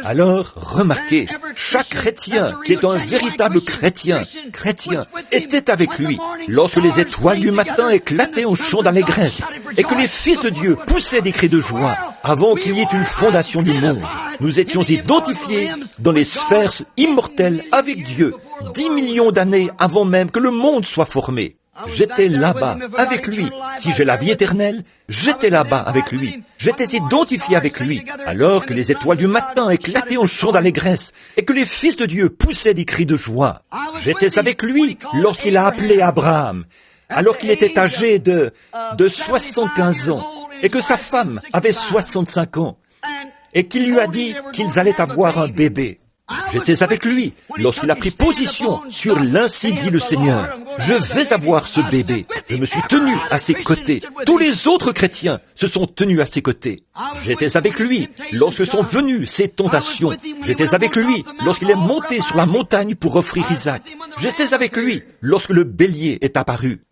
Speaker 1: Alors, remarquez, chaque chrétien qui est un véritable chrétien, était avec lui lorsque les étoiles du matin éclataient au chant d'allégresse et que les fils de Dieu poussaient des cris de joie avant qu'il y ait une fondation du monde. Nous étions identifiés dans les sphères immortelles avec Dieu, 10 millions d'années avant même que le monde soit formé. J'étais là-bas avec lui. Si j'ai la vie éternelle, j'étais là-bas avec lui. J'étais identifié avec lui, alors que les étoiles du matin éclataient au chant d'allégresse et que les fils de Dieu poussaient des cris de joie. J'étais avec lui lorsqu'il a appelé Abraham, alors qu'il était âgé de 75 ans et que sa femme avait 65 ans et qu'il lui a dit qu'ils allaient avoir un bébé. J'étais avec lui lorsqu'il a pris position sur l'ainsi dit le Seigneur. Je vais avoir ce bébé. Je me suis tenu à ses côtés. Tous les autres chrétiens se sont tenus à ses côtés. J'étais avec lui lorsque sont venues ces tentations. J'étais avec lui lorsqu'il est monté sur la montagne pour offrir Isaac. J'étais avec lui lorsque le bélier est apparu.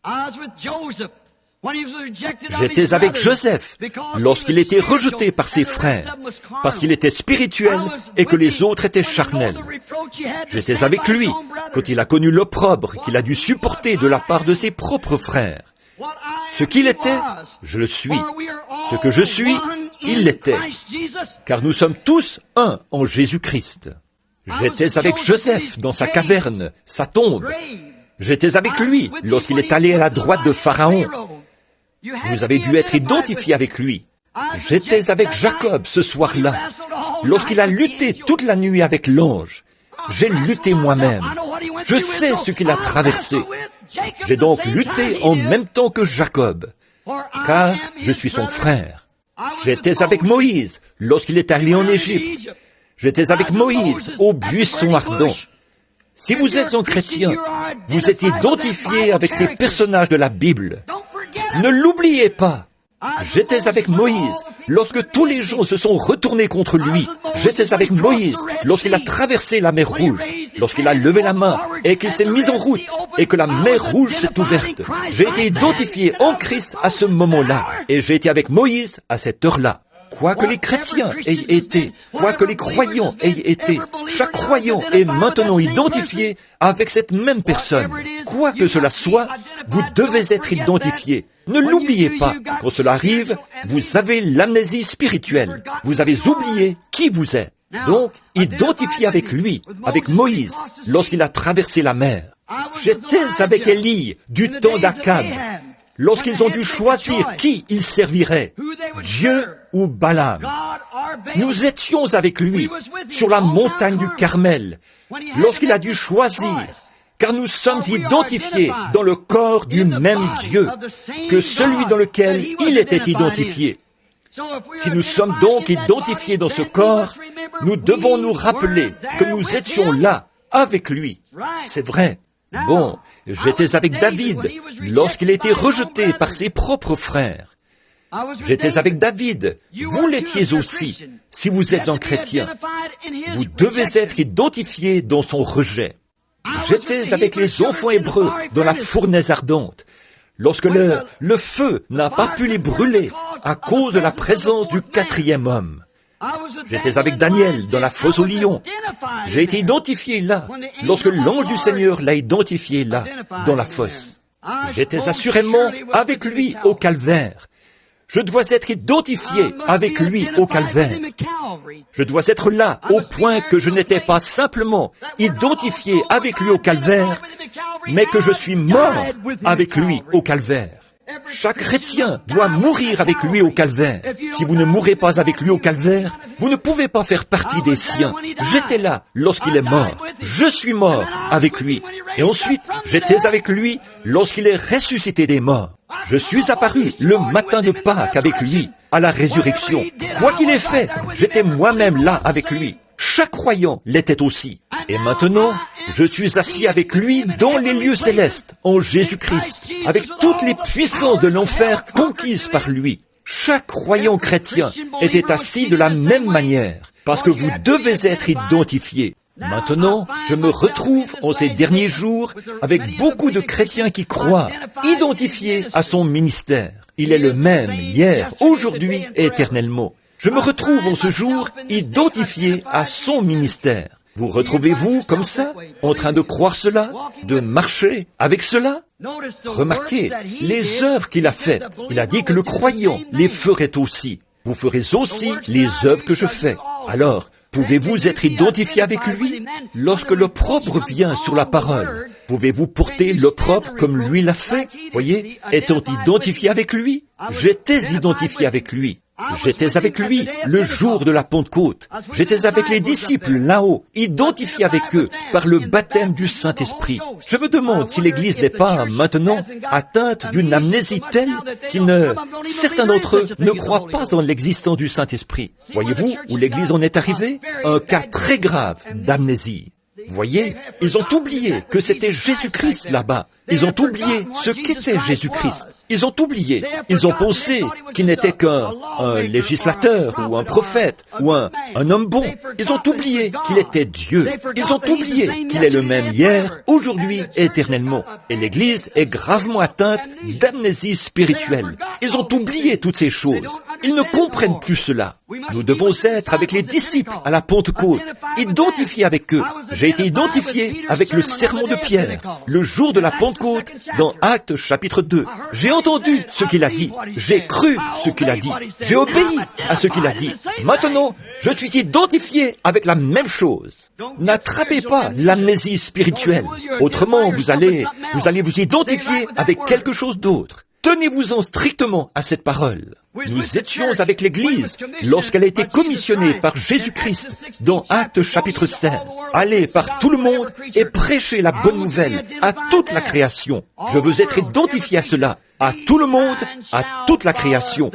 Speaker 1: J'étais avec Joseph lorsqu'il était rejeté par ses frères, parce qu'il était spirituel et que les autres étaient charnels. J'étais avec lui quand il a connu l'opprobre qu'il a dû supporter de la part de ses propres frères. Ce qu'il était, je le suis. Ce que je suis, il l'était. Car nous sommes tous un en Jésus-Christ. J'étais avec Joseph dans sa caverne, sa tombe. J'étais avec lui lorsqu'il est allé à la droite de Pharaon. Vous avez dû être identifié avec lui. J'étais avec Jacob ce soir-là, lorsqu'il a lutté toute la nuit avec l'ange. J'ai lutté moi-même. Je sais ce qu'il a traversé. J'ai donc lutté en même temps que Jacob, car je suis son frère. J'étais avec Moïse lorsqu'il est allé en Égypte. J'étais avec Moïse au buisson ardent. Si vous êtes un chrétien, vous êtes identifié avec ces personnages de la Bible. Ne l'oubliez pas. J'étais avec Moïse lorsque tous les gens se sont retournés contre lui. J'étais avec Moïse lorsqu'il a traversé la mer Rouge, lorsqu'il a levé la main et qu'il s'est mis en route et que la mer Rouge s'est ouverte. J'ai été identifié en Christ à ce moment-là et j'ai été avec Moïse à cette heure-là. Quoi que les chrétiens aient été, quoi que les croyants aient été, chaque croyant est maintenant identifié avec cette même personne. Quoi que cela soit, vous devez être identifié. Ne l'oubliez pas. Quand cela arrive, vous avez l'amnésie spirituelle. Vous avez oublié qui vous êtes. Donc, identifié avec lui, avec Moïse, lorsqu'il a traversé la mer. J'étais avec Élie du temps d'Akab, lorsqu'ils ont dû choisir qui ils serviraient, Dieu ou Balaam. Nous étions avec lui sur la montagne du Carmel, lorsqu'il a dû choisir, car nous sommes identifiés dans le corps du même Dieu que celui dans lequel il était identifié. Si nous sommes donc identifiés dans ce corps, nous devons nous rappeler que nous étions là avec lui. C'est vrai. Bon, j'étais avec David lorsqu'il a été rejeté par ses propres frères. J'étais avec David. Vous l'étiez aussi. Si vous êtes un chrétien, vous devez être identifié dans son rejet. J'étais avec les enfants hébreux dans la fournaise ardente, lorsque le feu n'a pas pu les brûler à cause de la présence du quatrième homme. J'étais avec Daniel dans la fosse aux lions. J'ai été identifié là, lorsque l'ange du Seigneur l'a identifié là, dans la fosse. J'étais assurément avec lui au calvaire. Je dois être identifié avec lui au calvaire. Je dois être là, au point que je n'étais pas simplement identifié avec lui au calvaire, mais que je suis mort avec lui au calvaire. Chaque chrétien doit mourir avec lui au calvaire. Si vous ne mourrez pas avec lui au calvaire, vous ne pouvez pas faire partie des siens. J'étais là lorsqu'il est mort. Je suis mort avec lui. Et ensuite, j'étais avec lui lorsqu'il est ressuscité des morts. Je suis apparu le matin de Pâques avec lui, à la résurrection. Quoi qu'il ait fait, j'étais moi-même là avec lui. Chaque croyant l'était aussi. Et maintenant, je suis assis avec lui dans les lieux célestes, en Jésus-Christ, avec toutes les puissances de l'enfer conquises par lui. Chaque croyant chrétien était assis de la même manière, parce que vous devez être identifiés. Maintenant, je me retrouve en ces derniers jours avec beaucoup de chrétiens qui croient, identifiés à son ministère. Il est le même hier, aujourd'hui et éternellement. Je me retrouve en ce jour identifié à son ministère. Vous retrouvez-vous comme ça, en train de croire cela, de marcher avec cela? Remarquez les œuvres qu'il a faites. Il a dit que le croyant les ferait aussi. Vous ferez aussi les œuvres que je fais. Alors, pouvez-vous être identifié avec lui? Lorsque l'opprobre vient sur la parole, pouvez-vous porter l'opprobre comme lui l'a fait? Voyez, étant identifié avec lui, j'étais identifié avec lui. J'étais avec lui le jour de la Pentecôte. J'étais avec les disciples là-haut, identifié avec eux par le baptême du Saint-Esprit. Je me demande si l'Église n'est pas maintenant atteinte d'une amnésie telle certains d'entre eux ne croient pas en l'existence du Saint-Esprit. Voyez-vous où l'Église en est arrivée? Un cas très grave d'amnésie. Voyez, ils ont oublié que c'était Jésus-Christ là-bas. Ils ont oublié ce qu'était Jésus-Christ. Ils ont oublié. Ils ont pensé qu'il n'était qu'un législateur ou un prophète ou un homme bon. Ils ont oublié qu'il était Dieu. Ils ont oublié qu'il est le même hier, aujourd'hui et éternellement. Et l'Église est gravement atteinte d'amnésie spirituelle. Ils ont oublié toutes ces choses. Ils ne comprennent plus cela. Nous devons être avec les disciples à la Pentecôte, identifiés avec eux. J'ai été identifié avec le sermon de Pierre, le jour de la Pentecôte, dans Actes chapitre 2. J'ai entendu ce qu'il a dit. J'ai cru ce qu'il a dit. J'ai obéi à ce qu'il a dit. Maintenant, je suis identifié avec la même chose. N'attrapez pas l'amnésie spirituelle. Autrement, vous allez vous identifier avec quelque chose d'autre. Tenez-vous-en strictement à cette parole. Nous étions avec l'Église lorsqu'elle a été commissionnée par Jésus-Christ dans Actes chapitre 16. Allez par tout le monde et prêchez la bonne nouvelle à toute la création. Je veux être identifié à cela, à tout le monde, à toute la création.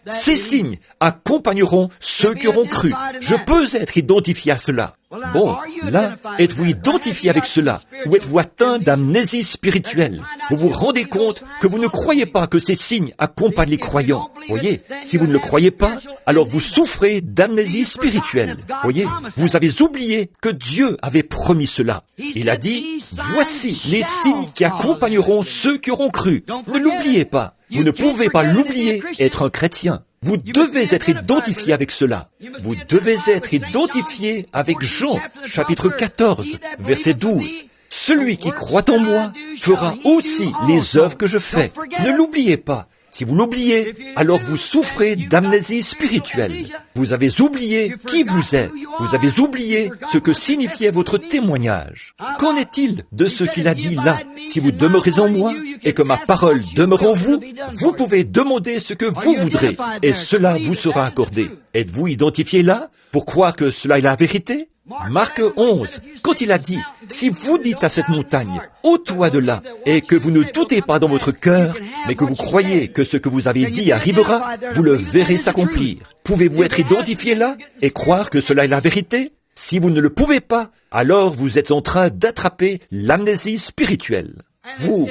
Speaker 1: Ces signes accompagneront ceux qui auront cru. Je peux être identifié à cela. Bon, là, êtes-vous identifié avec cela ou êtes-vous atteint d'amnésie spirituelle? Vous vous rendez compte que vous ne croyez pas que ces signes accompagnent les croyants. Voyez, si vous ne le croyez pas, alors vous souffrez d'amnésie spirituelle. Voyez, vous avez oublié que Dieu avait promis cela. Il a dit, voici les signes qui accompagneront ceux qui auront cru. Ne l'oubliez pas. Vous ne pouvez pas l'oublier et être un chrétien. Vous devez être identifié avec cela. Vous devez être identifié avec Jean, chapitre 14, verset 12. Celui qui croit en moi fera aussi les œuvres que je fais. Ne l'oubliez pas. Si vous l'oubliez, alors vous souffrez d'amnésie spirituelle. Vous avez oublié qui vous êtes. Vous avez oublié ce que signifiait votre témoignage. Qu'en est-il de ce qu'il a dit là? Si vous demeurez en moi et que ma parole demeure en vous, vous pouvez demander ce que vous voudrez et cela vous sera accordé. Êtes-vous identifié là pour croire que cela est la vérité? Marc 11, quand il a dit, si vous dites à cette montagne, ôte-toi de là, et que vous ne doutez pas dans votre cœur, mais que vous croyez que ce que vous avez dit arrivera, vous le verrez s'accomplir. Pouvez-vous être identifié là et croire que cela est la vérité? Si vous ne le pouvez pas, alors vous êtes en train d'attraper l'amnésie spirituelle. Vous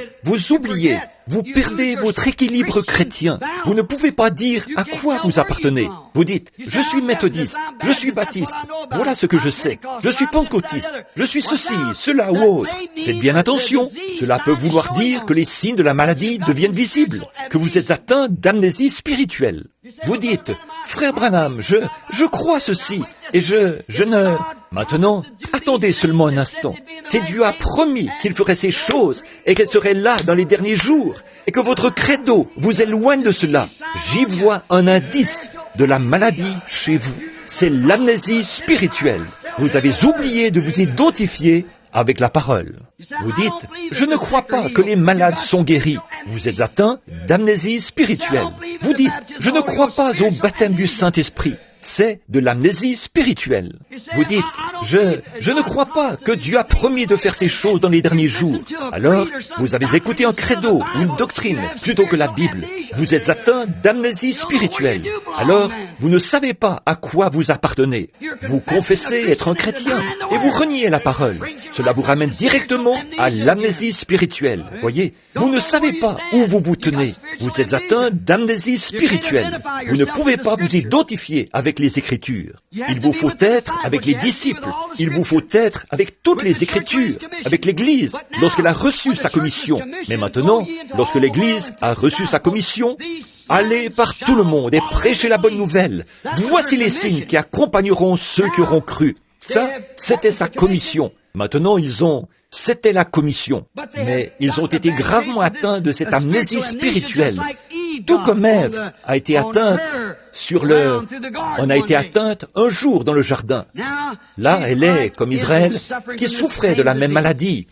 Speaker 1: oubliez, vous perdez votre équilibre chrétien. Vous ne pouvez pas dire à quoi vous appartenez. Vous dites, je suis méthodiste, je suis baptiste, voilà ce que je sais. Je suis pentecôtiste, je suis ceci, cela ou autre. Faites bien attention, cela peut vouloir dire que les signes de la maladie deviennent visibles, que vous êtes atteint d'amnésie spirituelle. Vous dites, frère Branham, je crois ceci, et je ne... Maintenant, attendez seulement un instant. Si Dieu a promis qu'il ferait ces choses et qu'elles seraient là dans les derniers jours, et que votre credo vous éloigne de cela, j'y vois un indice de la maladie chez vous. C'est l'amnésie spirituelle. Vous avez oublié de vous identifier avec la parole. Vous dites, je ne crois pas que les malades sont guéris. Vous êtes atteint d'amnésie spirituelle. Vous dites, je ne crois pas au baptême du Saint-Esprit. C'est de l'amnésie spirituelle. Vous dites, je ne crois pas que Dieu a promis de faire ces choses dans les derniers jours. Alors, vous avez écouté un credo ou une doctrine plutôt que la Bible. Vous êtes atteint d'amnésie spirituelle. Alors, vous ne savez pas à quoi vous appartenez. Vous confessez être un chrétien et vous reniez la parole. Cela vous ramène directement à l'amnésie spirituelle. Voyez, vous ne savez pas où vous vous tenez. Vous êtes atteint d'amnésie spirituelle. Vous ne pouvez pas vous identifier avec les Écritures. Il vous faut être avec les disciples. Il vous faut être avec toutes les Écritures, avec l'Église, lorsqu'elle a reçu sa commission. Mais maintenant, lorsque l'Église a reçu sa commission, allez par tout le monde et prêchez la bonne nouvelle. Voici les signes qui accompagneront ceux qui auront cru. Ça, c'était sa commission. Maintenant, c'était la commission. Mais ils ont été gravement atteints de cette amnésie spirituelle. Tout comme Ève a été atteinte on a été atteinte un jour dans le jardin. Là, elle est, comme Israël, qui souffrait de la même maladie.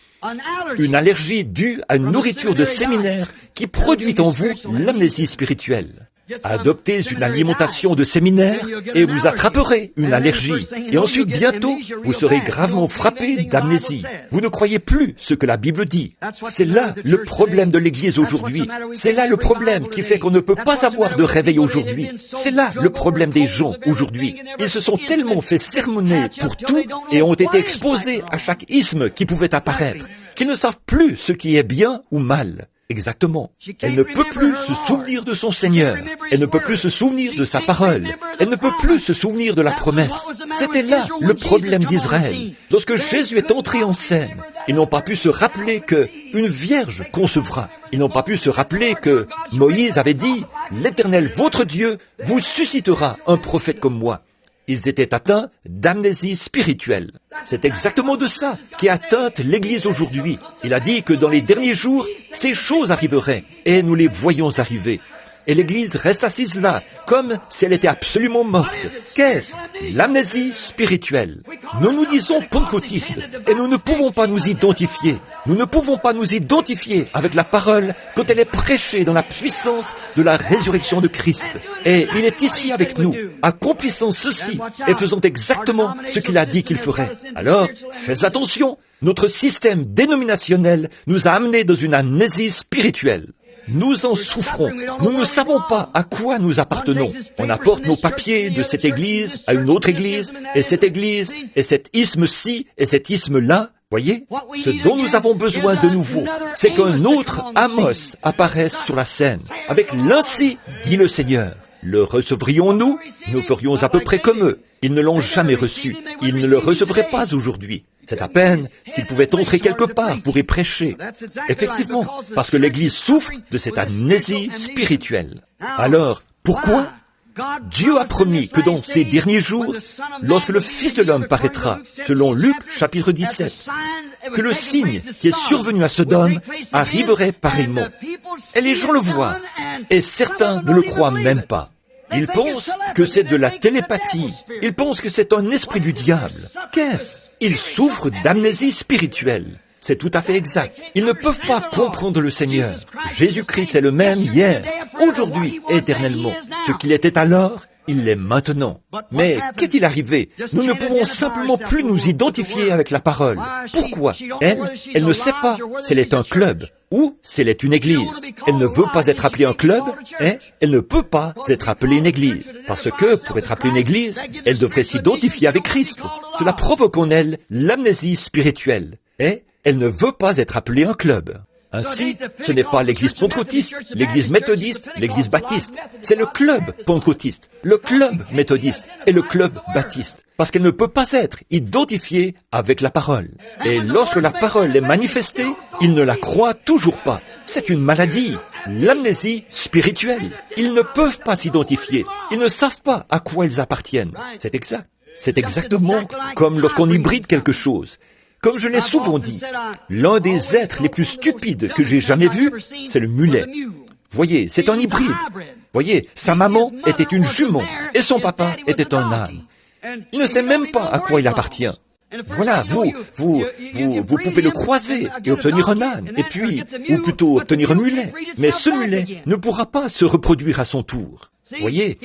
Speaker 1: Une allergie due à une nourriture de séminaire qui produit en vous l'amnésie spirituelle. Adoptez une alimentation de séminaire et vous attraperez une allergie. Et ensuite, bientôt, vous serez gravement frappé d'amnésie. Vous ne croyez plus ce que la Bible dit. C'est là le problème de l'Église aujourd'hui. C'est là le problème qui fait qu'on ne peut pas avoir de réveil aujourd'hui. C'est là le problème des gens aujourd'hui. Ils se sont tellement fait sermonner pour tout et ont été exposés à chaque isme qui pouvait apparaître, qu'ils ne savent plus ce qui est bien ou mal. Exactement. Elle ne peut plus se souvenir de son Seigneur. Elle ne peut plus se souvenir de sa parole. Elle ne peut plus se souvenir de la promesse. C'était là le problème d'Israël. Lorsque Jésus est entré en scène, ils n'ont pas pu se rappeler que une vierge concevra. Ils n'ont pas pu se rappeler que Moïse avait dit « L'Éternel, votre Dieu, vous suscitera un prophète comme moi ». Ils étaient atteints d'amnésie spirituelle. C'est exactement de ça qui atteinte l'Église aujourd'hui. Il a dit que dans les derniers jours, ces choses arriveraient, et nous les voyons arriver. Et l'Église reste assise là, comme si elle était absolument morte. Qu'est-ce? L'amnésie spirituelle. Nous nous disons pentecôtistes, et nous ne pouvons pas nous identifier. Nous ne pouvons pas nous identifier avec la parole quand elle est prêchée dans la puissance de la résurrection de Christ. Et il est ici avec nous, accomplissant ceci et faisant exactement ce qu'il a dit qu'il ferait. Alors, faites attention, notre système dénominationnel nous a amenés dans une amnésie spirituelle. Nous en souffrons. Nous ne savons pas à quoi nous appartenons. On apporte nos papiers de cette église à une autre église, et cet isme-ci, et cet isme-là. Voyez, ce dont nous avons besoin de nouveau, c'est qu'un autre Amos apparaisse sur la scène, avec l'ainsi dit le Seigneur. Le recevrions-nous? Nous ferions à peu près comme eux. Ils ne l'ont jamais reçu. Ils ne le recevraient pas aujourd'hui. C'est à peine s'ils pouvaient entrer quelque part pour y prêcher. Effectivement, parce que l'Église souffre de cette amnésie spirituelle. Alors, pourquoi? Dieu a promis que dans ces derniers jours, lorsque le Fils de l'homme paraîtra, selon Luc chapitre 17, que le signe qui est survenu à Sodome arriverait pareillement. Et les gens le voient, et certains ne le croient même pas. Ils pensent que c'est de la télépathie. Ils pensent que c'est un esprit du diable. Qu'est-ce? Ils souffrent d'amnésie spirituelle. C'est tout à fait exact. Ils ne peuvent pas comprendre le Seigneur. Jésus-Christ est le même hier, aujourd'hui et éternellement. Ce qu'il était alors, il l'est maintenant. Mais qu'est-il arrivé? Nous ne pouvons simplement plus nous identifier avec la parole. Pourquoi? Elle ne sait pas si elle est un club ou si elle est une église. Elle ne veut pas être appelée un club et elle ne peut pas être appelée une église. Parce que pour être appelée une église, elle devrait s'identifier avec Christ. Cela provoque en elle l'amnésie spirituelle. Et elle ne veut pas être appelée un club. Ainsi, ce n'est pas l'église pentecôtiste, l'église méthodiste, l'église baptiste. C'est le club pentecôtiste, le club méthodiste et le club baptiste. Parce qu'elle ne peut pas être identifiée avec la parole. Et lorsque la parole est manifestée, ils ne la croient toujours pas. C'est une maladie, l'amnésie spirituelle. Ils ne peuvent pas s'identifier. Ils ne savent pas à quoi ils appartiennent. C'est exact. C'est exactement comme lorsqu'on hybride quelque chose. Comme je l'ai souvent dit, l'un des êtres les plus stupides que j'ai jamais vus, c'est le mulet. Voyez, c'est un hybride. Voyez, sa maman était une jument et son papa était un âne. Il ne sait même pas à quoi il appartient. Voilà, vous pouvez le croiser et obtenir un âne, et puis, ou plutôt obtenir un mulet. Mais ce mulet ne pourra pas se reproduire à son tour. Voyez,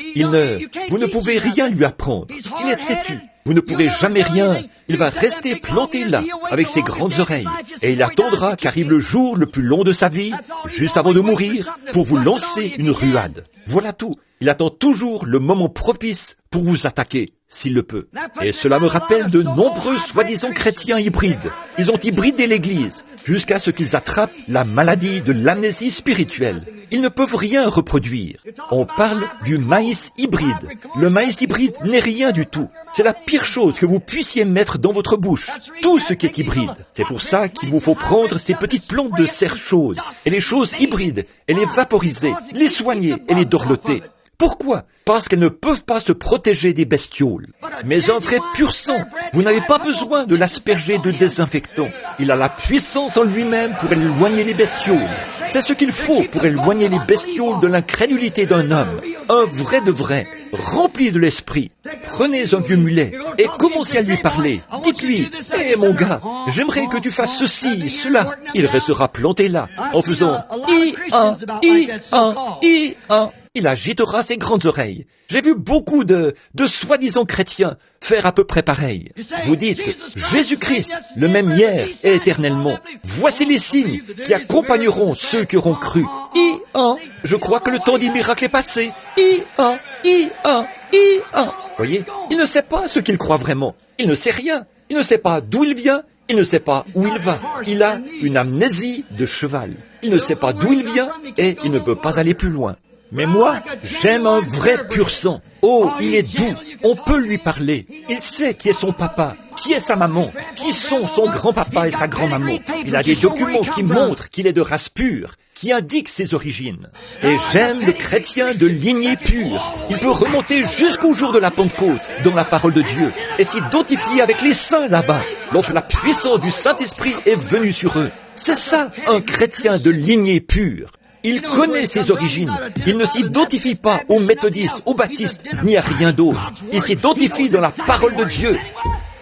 Speaker 1: vous ne pouvez rien lui apprendre. Il est têtu. Vous ne pourrez jamais rien. Il va rester planté là, avec ses grandes oreilles. Et il attendra qu'arrive le jour le plus long de sa vie, juste avant de mourir, pour vous lancer une ruade. Voilà tout. Il attend toujours le moment propice pour vous attaquer, s'il le peut. Et cela me rappelle de nombreux soi-disant chrétiens hybrides. Ils ont hybridé l'Église, jusqu'à ce qu'ils attrapent la maladie de l'amnésie spirituelle. Ils ne peuvent rien reproduire. On parle du maïs hybride. Le maïs hybride n'est rien du tout. C'est la pire chose que vous puissiez mettre dans votre bouche. Tout ce qui est hybride. C'est pour ça qu'il vous faut prendre ces petites plantes de serre chaude et les choses hybrides et les vaporiser, les soigner et les dorloter. Pourquoi? Parce qu'elles ne peuvent pas se protéger des bestioles. Mais un vrai pur sang, vous n'avez pas besoin de l'asperger de désinfectant. Il a la puissance en lui-même pour éloigner les bestioles. C'est ce qu'il faut pour éloigner les bestioles de l'incrédulité d'un homme. Un vrai de vrai, rempli de l'esprit. Prenez un vieux mulet et commencez à lui parler. Dites-lui, « Hé mon gars, j'aimerais que tu fasses ceci, cela. » Il restera planté là, en faisant « I-1, I-1, I-1. » Il agitera ses grandes oreilles. J'ai vu beaucoup de soi-disant chrétiens faire à peu près pareil. Vous dites, Jésus-Christ, le même hier et éternellement. Voici les signes qui accompagneront ceux qui auront cru. I-1, je crois que le temps des miracles est passé. I-1, I-1, I-1. Voyez, il ne sait pas ce qu'il croit vraiment. Il ne sait rien. Il ne sait pas d'où il vient. Il ne sait pas où il va. Il a une amnésie de cheval. Il ne sait pas d'où il vient et il ne peut pas aller plus loin. Mais moi, j'aime un vrai pur sang. Oh, il est doux. On peut lui parler. Il sait qui est son papa, qui est sa maman, qui sont son grand-papa et sa grand-maman. Il a des documents qui montrent qu'il est de race pure, qui indiquent ses origines. Et j'aime le chrétien de lignée pure. Il peut remonter jusqu'au jour de la Pentecôte dans la parole de Dieu et s'identifier avec les saints là-bas, lorsque la puissance du Saint-Esprit est venue sur eux. C'est ça, un chrétien de lignée pure. Il connaît ses origines. Il ne s'identifie pas aux méthodistes, aux baptistes, ni à rien d'autre. Il s'identifie dans la parole de Dieu.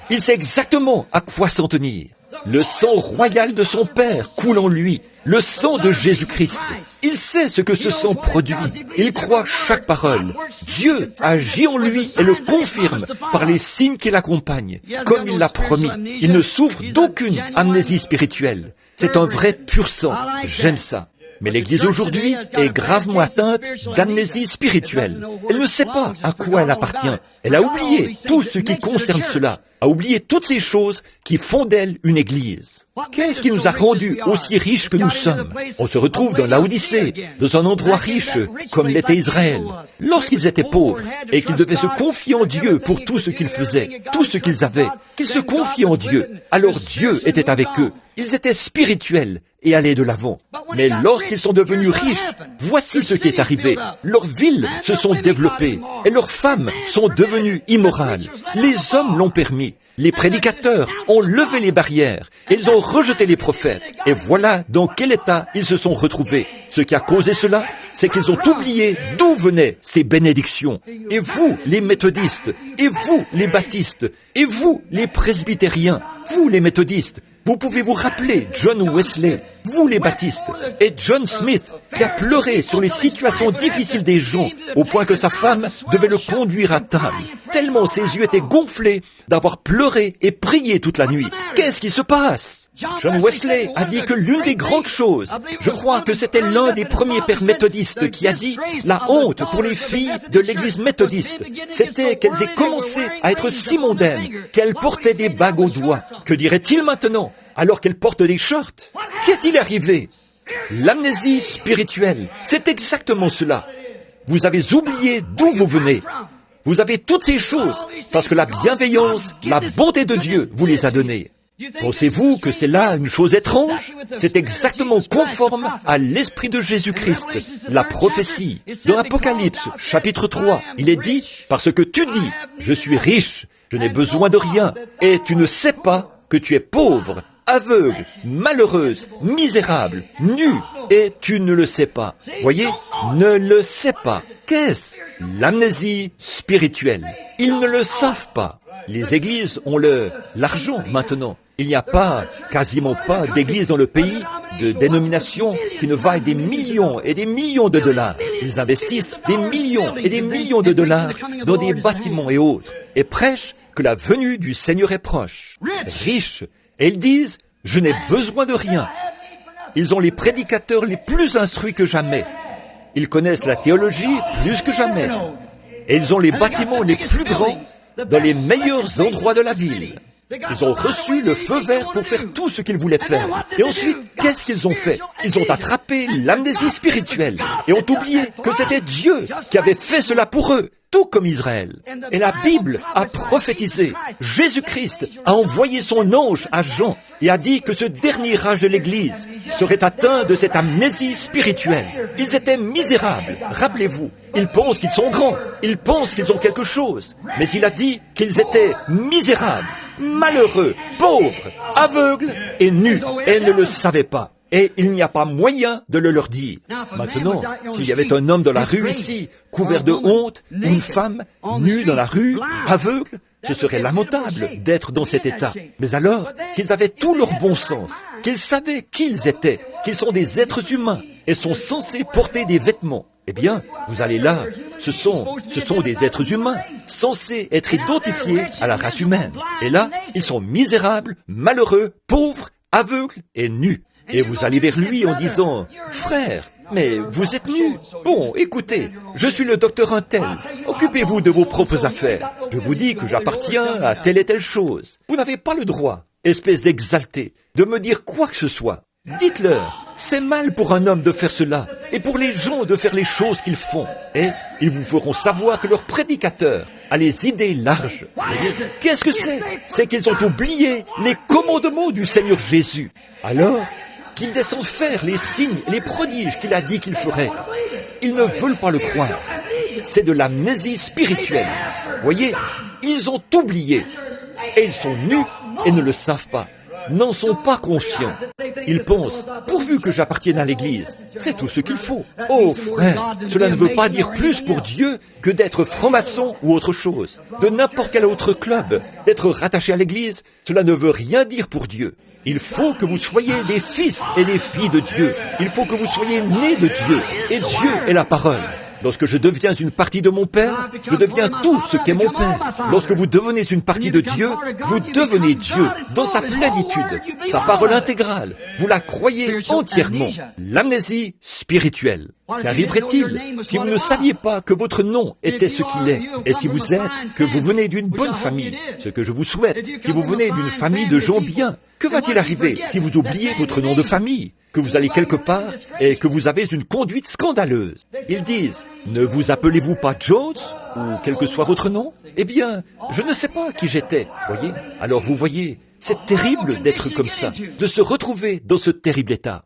Speaker 1: Il sait exactement à quoi s'en tenir. Le sang royal de son Père coule en lui, le sang de Jésus-Christ. Il sait ce que ce sang produit. Il croit chaque parole. Dieu agit en lui et le confirme par les signes qui l'accompagnent, comme il l'a promis. Il ne souffre d'aucune amnésie spirituelle. C'est un vrai pur sang. J'aime ça. Mais l'Église aujourd'hui est gravement atteinte d'amnésie spirituelle. Elle ne sait pas à quoi elle appartient. Elle a oublié tout ce qui concerne cela, a oublié toutes ces choses qui font d'elle une Église. Qu'est-ce qui nous a rendus aussi riches que nous sommes? On se retrouve dans l'Odyssée, dans un endroit riche, comme l'était Israël, lorsqu'ils étaient pauvres et qu'ils devaient se confier en Dieu pour tout ce qu'ils faisaient, tout ce qu'ils avaient, qu'ils se confiaient en Dieu. Alors Dieu était avec eux. Ils étaient spirituels et allaient de l'avant. Mais lorsqu'ils sont devenus riches, voici ce qui est arrivé. Leurs villes se sont développées et leurs femmes sont devenues immorales. Les hommes l'ont permis. Les prédicateurs ont levé les barrières. Ils ont rejeté les prophètes. Et voilà dans quel état ils se sont retrouvés. Ce qui a causé cela, c'est qu'ils ont oublié d'où venaient ces bénédictions. Et vous, les méthodistes, et vous, les baptistes, et vous, les presbytériens, vous, les méthodistes, vous pouvez vous rappeler John Wesley, vous les baptistes, et John Smith, qui a pleuré sur les situations difficiles des gens, au point que sa femme devait le conduire à table, tellement ses yeux étaient gonflés d'avoir pleuré et prié toute la nuit. Qu'est-ce qui se passe? John Wesley a dit que l'une des grandes choses, je crois que c'était l'un des premiers pères méthodistes qui a dit la honte pour les filles de l'église méthodiste, c'était qu'elles aient commencé à être si mondaines qu'elles portaient des bagues aux doigts. Que dirait-il maintenant, alors qu'elles portent des shorts? Qu'est-il arrivé? L'amnésie spirituelle, c'est exactement cela. Vous avez oublié d'où vous venez. Vous avez toutes ces choses parce que la bienveillance, la bonté de Dieu vous les a données. Pensez-vous que c'est là une chose étrange? C'est exactement conforme à l'esprit de Jésus-Christ, la prophétie. Dans Apocalypse, chapitre 3, il est dit, parce que tu dis, je suis riche, je n'ai besoin de rien, et tu ne sais pas que tu es pauvre, aveugle, malheureuse, misérable, nue, et tu ne le sais pas. Voyez, ne le sais pas. Qu'est-ce? L'amnésie spirituelle. Ils ne le savent pas. Les églises ont l'argent maintenant. Il n'y a quasiment pas d'églises dans le pays, de dénominations qui ne vaillent des millions et des millions de dollars. Ils investissent des millions et des millions de dollars dans des bâtiments et autres, et prêchent que la venue du Seigneur est proche. Riches. Et ils disent, je n'ai besoin de rien. Ils ont les prédicateurs les plus instruits que jamais. Ils connaissent la théologie plus que jamais. Et ils ont les bâtiments les plus grands dans les meilleurs endroits de la ville. Ils ont reçu le feu vert pour faire tout ce qu'ils voulaient faire. Et ensuite, qu'est-ce qu'ils ont fait? Ils ont attrapé l'amnésie spirituelle et ont oublié que c'était Dieu qui avait fait cela pour eux, tout comme Israël. Et la Bible a prophétisé. Jésus-Christ a envoyé son ange à Jean et a dit que ce dernier âge de l'Église serait atteint de cette amnésie spirituelle. Ils étaient misérables, rappelez-vous. Ils pensent qu'ils sont grands, ils pensent qu'ils ont quelque chose. Mais il a dit qu'ils étaient misérables, malheureux, pauvres, aveugles et nus, et ne le savaient pas. Et il n'y a pas moyen de le leur dire. Maintenant, s'il y avait un homme dans la rue ici, couvert de honte, ou une femme nue dans la rue, aveugle, ce serait lamentable d'être dans cet état. Mais alors, s'ils avaient tout leur bon sens, qu'ils savaient qui ils étaient, qu'ils sont des êtres humains et sont censés porter des vêtements, eh bien, vous allez là, ce sont des êtres humains, censés être identifiés à la race humaine. Et là, ils sont misérables, malheureux, pauvres, aveugles et nus. Et vous allez vers lui en disant, « Frère, mais vous êtes nu. Bon, écoutez, je suis le docteur Untel. Occupez-vous de vos propres affaires. Je vous dis que j'appartiens à telle et telle chose. Vous n'avez pas le droit, espèce d'exalté, de me dire quoi que ce soit. Dites-leur, c'est mal pour un homme de faire cela, et pour les gens de faire les choses qu'ils font. Et ils vous feront savoir que leur prédicateur a les idées larges. Qu'est-ce que c'est? C'est qu'ils ont oublié les commandements du Seigneur Jésus. Alors qu'ils descendent faire les signes, les prodiges qu'il a dit qu'il ferait. Ils ne veulent pas le croire. C'est de l'amnésie spirituelle. Voyez, ils ont oublié. Et ils sont nus et ne le savent pas. N'en sont pas conscients. Ils pensent, pourvu que j'appartienne à l'Église, c'est tout ce qu'il faut. Oh frère, cela ne veut pas dire plus pour Dieu que d'être franc-maçon ou autre chose. De n'importe quel autre club, d'être rattaché à l'Église, cela ne veut rien dire pour Dieu. Il faut que vous soyez des fils et des filles de Dieu. Il faut que vous soyez nés de Dieu. Et Dieu est la parole. Lorsque je deviens une partie de mon Père, je deviens tout ce qu'est mon Père. Lorsque vous devenez une partie de Dieu, vous devenez Dieu dans sa plénitude, sa parole intégrale. Vous la croyez entièrement. L'amnésie spirituelle. Qu'arriverait-il si vous ne saviez pas que votre nom était ce qu'il est, et si vous êtes, que vous venez d'une bonne famille, ce que je vous souhaite, si vous venez d'une famille de gens bien, que va-t-il arriver si vous oubliez votre nom de famille, que vous allez quelque part et que vous avez une conduite scandaleuse? Ils disent, ne vous appelez-vous pas Jones, ou quel que soit votre nom? Eh bien, je ne sais pas qui j'étais, voyez? Alors vous voyez, c'est terrible d'être comme ça, de se retrouver dans ce terrible état.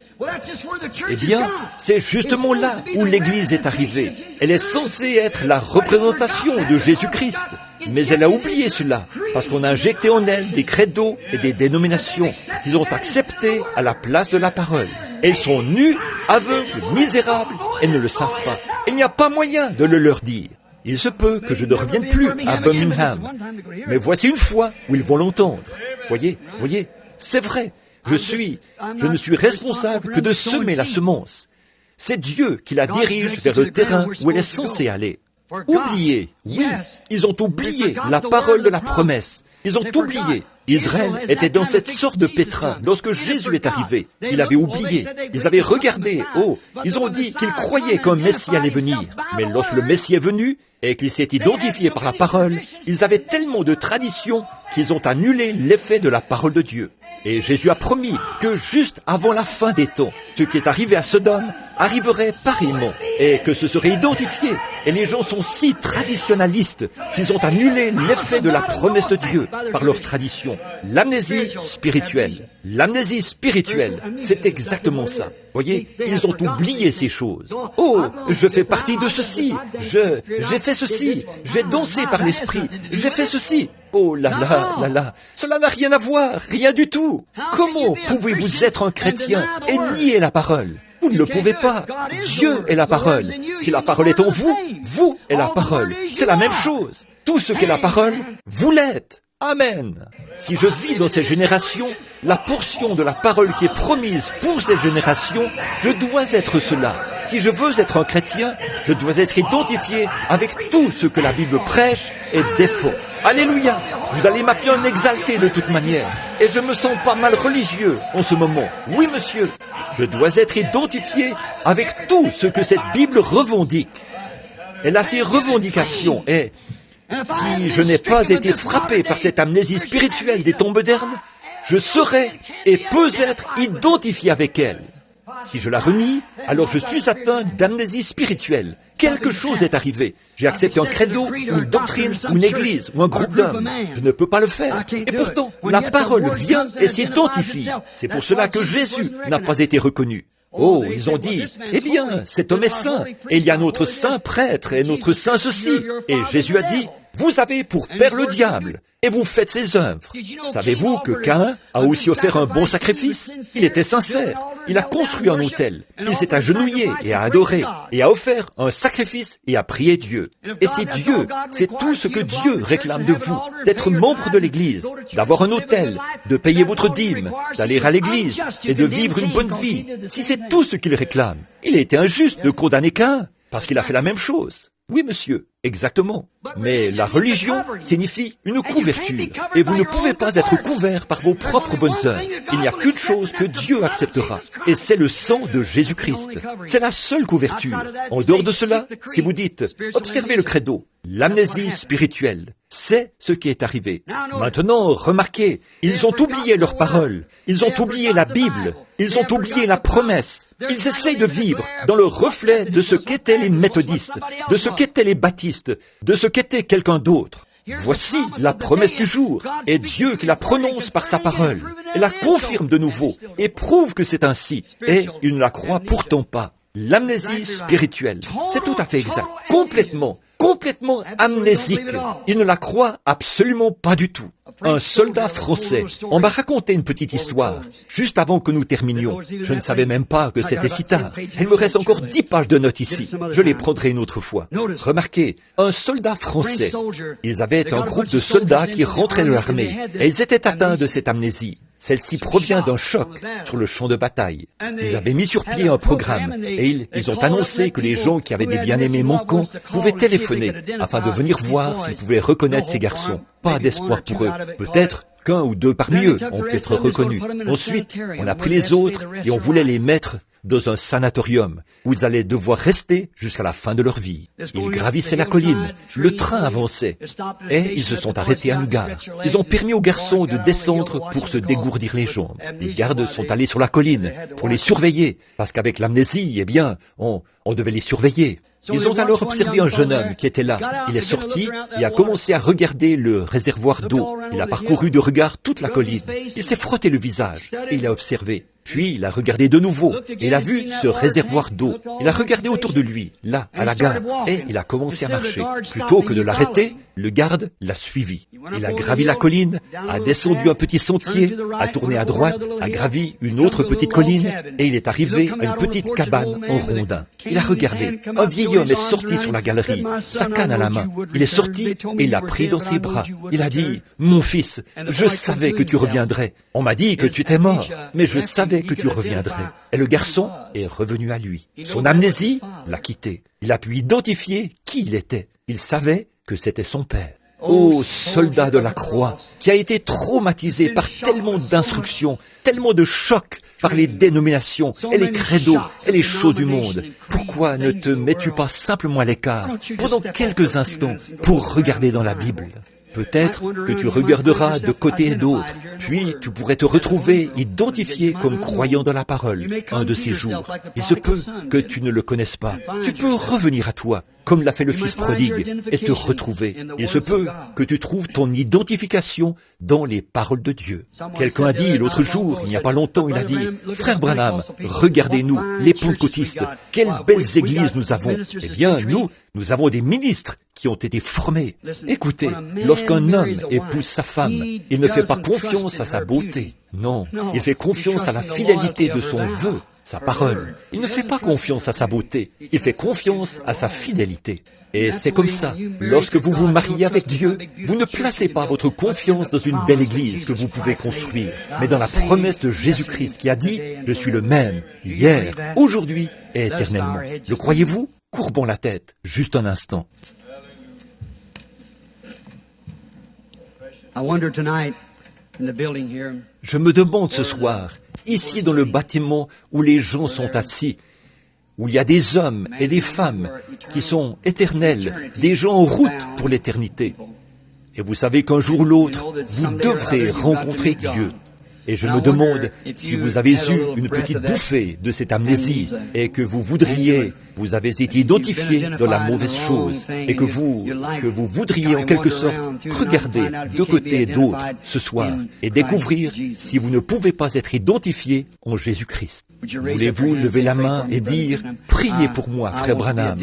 Speaker 1: Eh bien, c'est justement là où l'Église est arrivée. Elle est censée être la représentation de Jésus-Christ. Mais elle a oublié cela, parce qu'on a injecté en elle des credos et des dénominations qu'ils ont acceptées à la place de la parole. Elles sont nues, aveugles, misérables, et ne le savent pas. Il n'y a pas moyen de le leur dire. Il se peut que je ne revienne plus à Birmingham. Mais voici une fois où ils vont l'entendre. Voyez, c'est vrai. Je ne suis responsable que de semer la semence. C'est Dieu qui la dirige vers le terrain où elle est censée aller. Oubliez, oui, ils ont oublié la parole de la promesse. Ils ont oublié. Israël était dans cette sorte de pétrin lorsque Jésus est arrivé. Il avait oublié. Ils avaient regardé. Oh, ils ont dit qu'ils croyaient qu'un Messie allait venir. Mais lorsque le Messie est venu et qu'il s'est identifié par la parole, ils avaient tellement de traditions qu'ils ont annulé l'effet de la parole de Dieu. Et Jésus a promis que juste avant la fin des temps, ce qui est arrivé à Sodome arriverait pareillement et que ce serait identifié. Et les gens sont si traditionnalistes qu'ils ont annulé l'effet de la promesse de Dieu par leur tradition. L'amnésie spirituelle. L'amnésie spirituelle, c'est exactement ça. Voyez, ils ont oublié ces choses. Oh, je fais partie de ceci. J'ai fait ceci. J'ai dansé par l'esprit. J'ai fait ceci. Oh là là, là là, cela n'a rien à voir, rien du tout. Comment pouvez-vous être un chrétien et nier la parole? Vous ne le pouvez pas. Dieu est la parole. Si la parole est en vous, vous êtes la parole. C'est la même chose. Tout ce qu'est la parole, vous l'êtes. Amen. Si je vis dans cette génération, la portion de la parole qui est promise pour cette génération, je dois être cela. Si je veux être un chrétien, je dois être identifié avec tout ce que la Bible prêche et défend. Alléluia! Vous allez m'appeler un exalté de toute manière. Et je me sens pas mal religieux en ce moment. Oui, monsieur. Je dois être identifié avec tout ce que cette Bible revendique. Elle a ses revendications et si je n'ai pas été frappé par cette amnésie spirituelle des temps modernes, je serai et peux être identifié avec elle. Si je la renie, alors je suis atteint d'amnésie spirituelle. Quelque chose est arrivé. J'ai accepté un credo, ou une doctrine, ou une église, ou un groupe d'hommes. Je ne peux pas le faire. Et pourtant, la parole vient et s'identifie. C'est pour cela que Jésus n'a pas été reconnu. Oh, ils ont dit, eh bien, cet homme est saint, et il y a notre saint prêtre et notre saint ceci. Et Jésus a dit, vous avez pour père le diable, et vous faites ses œuvres. Savez-vous que Caïn a aussi offert un bon sacrifice? Il était sincère. Il a construit un autel. Il s'est agenouillé et a adoré, et a offert un sacrifice et a prié Dieu. Et c'est Dieu, c'est tout ce que Dieu réclame de vous, d'être membre de l'Église, d'avoir un autel, de payer votre dîme, d'aller à l'Église et de vivre une bonne vie. Si c'est tout ce qu'il réclame, il a été injuste de condamner Caïn, parce qu'il a fait la même chose. Oui, monsieur, exactement. Mais la religion signifie une couverture. Et vous ne pouvez pas être couvert par vos propres bonnes œuvres. Il n'y a qu'une chose que Dieu acceptera. Et c'est le sang de Jésus-Christ. C'est la seule couverture. En dehors de cela, si vous dites, observez le credo, l'amnésie spirituelle, c'est ce qui est arrivé. Maintenant, remarquez, ils ont oublié leurs paroles. Ils ont oublié la Bible. Ils ont oublié la promesse. Ils essayent de vivre dans le reflet de ce qu'étaient les méthodistes, de ce qu'étaient les baptistes, de ce qu'était quelqu'un d'autre. Voici la promesse du jour, et Dieu qui la prononce par sa parole, et la confirme de nouveau, et prouve que c'est ainsi, et il ne la croit pourtant pas. L'amnésie spirituelle, c'est tout à fait exact, complètement amnésique. Il ne la croit absolument pas du tout. Un soldat français, on m'a raconté une petite histoire, juste avant que nous terminions. Je ne savais même pas que c'était si tard. Il me reste encore 10 pages de notes ici. Je les prendrai une autre fois. Remarquez, un soldat français. Ils avaient un groupe de soldats qui rentraient de l'armée, et ils étaient atteints de cette amnésie. Celle-ci provient d'un choc sur le champ de bataille. Ils avaient mis sur pied un programme et ils ont annoncé que les gens qui avaient des bien-aimés manquants pouvaient téléphoner afin de venir voir s'ils pouvaient reconnaître ces garçons. Pas d'espoir pour eux. Peut-être qu'un ou deux parmi eux ont pu être reconnus. Ensuite, on a pris les autres et on voulait les mettre dans un sanatorium où ils allaient devoir rester jusqu'à la fin de leur vie. Ils gravissaient la colline, le train avançait et ils se sont arrêtés à une gare. Ils ont permis aux garçons de descendre pour se dégourdir les jambes. Les gardes sont allés sur la colline pour les surveiller parce qu'avec l'amnésie, eh bien, on devait les surveiller. Ils ont alors observé un jeune homme qui était là. Il est sorti et a commencé à regarder le réservoir d'eau. Il a parcouru de regard toute la colline. Il s'est frotté le visage et il a observé. Puis il a regardé de nouveau et il a vu ce réservoir d'eau. Il a regardé autour de lui, là, à la gare, et il a commencé à marcher. Plutôt que de l'arrêter, le garde l'a suivi. Il a gravi la colline, a descendu un petit sentier, a tourné à droite, a gravi une autre petite colline, et il est arrivé à une petite cabane en rondin. Il a regardé. Un vieil homme est sorti sur la galerie, sa canne à la main. Il est sorti et il l'a pris dans ses bras. Il a dit, « Mon fils, je savais que tu reviendrais. On m'a dit que tu étais mort, mais je savais que tu reviendrais. » Et le garçon est revenu à lui. Son amnésie l'a quitté. Il a pu identifier qui il était. Il savait que c'était son père. Ô soldat de la croix, qui a été traumatisé par tellement d'instructions, tellement de chocs par les dénominations et les credos et les choses du monde. Pourquoi ne te mets-tu pas simplement à l'écart pendant quelques instants pour regarder dans la Bible ? Peut-être que tu regarderas de côté et d'autre, puis tu pourrais te retrouver identifié comme croyant dans la parole un de ces jours. Il se peut que tu ne le connaisses pas. Tu peux revenir à toi comme l'a fait le fils prodigue, et te retrouver. Il se peut que tu trouves ton identification dans les paroles de Dieu. Quelqu'un a dit l'autre jour, il n'y a pas longtemps, il a dit, « Frère Branham, regardez-nous, les pentecôtistes, quelles belles églises nous avons. » Eh bien, nous avons des ministres qui ont été formés. Écoutez, lorsqu'un homme épouse sa femme, il ne fait pas confiance à sa beauté. Non, il fait confiance à la fidélité de son vœu, sa parole. Il ne fait pas confiance à sa beauté, il fait confiance à sa fidélité. Et c'est comme ça, lorsque vous vous mariez avec Dieu, vous ne placez pas votre confiance dans une belle église que vous pouvez construire, mais dans la promesse de Jésus-Christ qui a dit « Je suis le même, hier, aujourd'hui et éternellement ». Le croyez-vous? Courbons la tête, juste un instant. Je me demande ce soir, ici dans le bâtiment où les gens sont assis, où il y a des hommes et des femmes qui sont éternels, des gens en route pour l'éternité. Et vous savez qu'un jour ou l'autre, vous devrez rencontrer Dieu. Et je me demande si vous avez eu une petite bouffée de cette amnésie et que vous avez été identifié dans la mauvaise chose et que vous voudriez en quelque sorte regarder de côté et d'autre ce soir et découvrir si vous ne pouvez pas être identifié en Jésus-Christ. Voulez-vous lever la main et dire « Priez pour moi, frère Branham.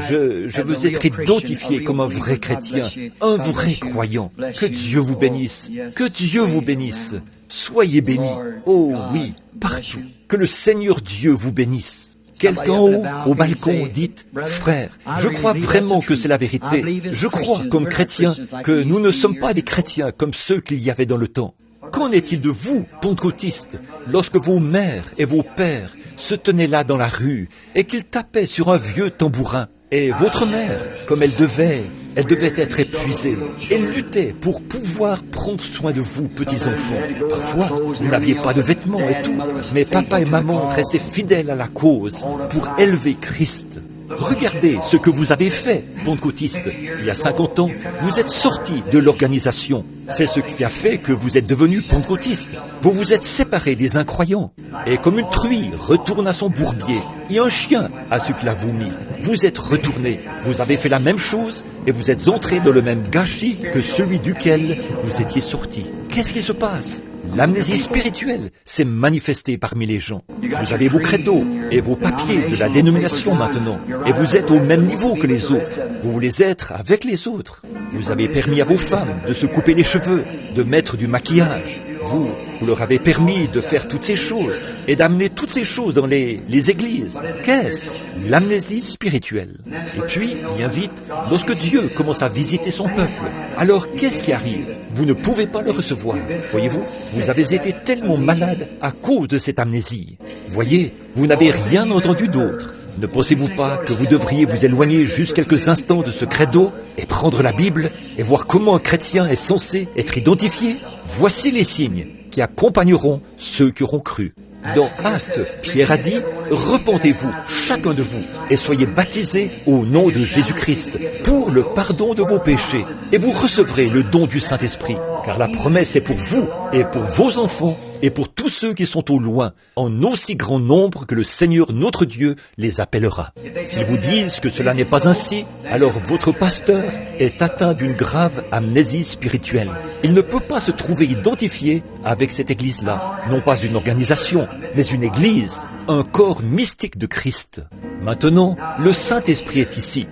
Speaker 1: Je veux être identifié comme un vrai chrétien, un vrai croyant. Que Dieu vous bénisse. Que Dieu vous bénisse. Soyez bénis. Oh oui, partout. Que le Seigneur Dieu vous bénisse. » Quelqu'un en haut, au balcon, dites, « Frère, je crois vraiment que c'est la vérité. Je crois, comme chrétien, que nous ne sommes pas des chrétiens comme ceux qu'il y avait dans le temps. » Qu'en est-il de vous, pentecôtistes, lorsque vos mères et vos pères se tenaient là dans la rue et qu'ils tapaient sur un vieux tambourin? Et votre mère, comme elle devait être épuisée. Elle luttait pour pouvoir prendre soin de vous, petits-enfants. Parfois, vous n'aviez pas de vêtements et tout, mais papa et maman restaient fidèles à la cause pour élever Christ. Regardez ce que vous avez fait, pentecôtistes. Il y a 50 ans, vous êtes sortis de l'organisation. C'est ce qui a fait que vous êtes devenus pentecôtistes. Vous vous êtes séparés des incroyants. Et comme une truie retourne à son bourbier et un chien à ce qu'il a vomi, vous êtes retournés. Vous avez fait la même chose et vous êtes entrés dans le même gâchis que celui duquel vous étiez sortis. Qu'est-ce qui se passe? L'amnésie spirituelle s'est manifestée parmi les gens. Vous avez vos credos et vos papiers de la dénomination maintenant. Et vous êtes au même niveau que les autres. Vous voulez être avec les autres. Vous avez permis à vos femmes de se couper les cheveux, de mettre du maquillage. Vous leur avez permis de faire toutes ces choses et d'amener toutes ces choses dans les églises. Qu'est-ce? L'amnésie spirituelle. Et puis, bien vite, lorsque Dieu commence à visiter son peuple, alors qu'est-ce qui arrive? Vous ne pouvez pas le recevoir. Voyez-vous, vous avez été tellement malade à cause de cette amnésie. Voyez, vous n'avez rien entendu d'autre. Ne pensez-vous pas que vous devriez vous éloigner juste quelques instants de ce credo et prendre la Bible et voir comment un chrétien est censé être identifié? Voici les signes qui accompagneront ceux qui auront cru. Dans Actes, Pierre a dit, « Repentez-vous, chacun de vous, et soyez baptisés au nom de Jésus-Christ pour le pardon de vos péchés, et vous recevrez le don du Saint-Esprit, car la promesse est pour vous et pour vos enfants et pour tous ceux qui sont au loin, en aussi grand nombre que le Seigneur notre Dieu les appellera. » S'ils vous disent que cela n'est pas ainsi, alors votre pasteur est atteint d'une grave amnésie spirituelle. Il ne peut pas se trouver identifié avec cette église-là, non pas une organisation, mais une église, un corps mystique de Christ. Maintenant, le Saint-Esprit est ici.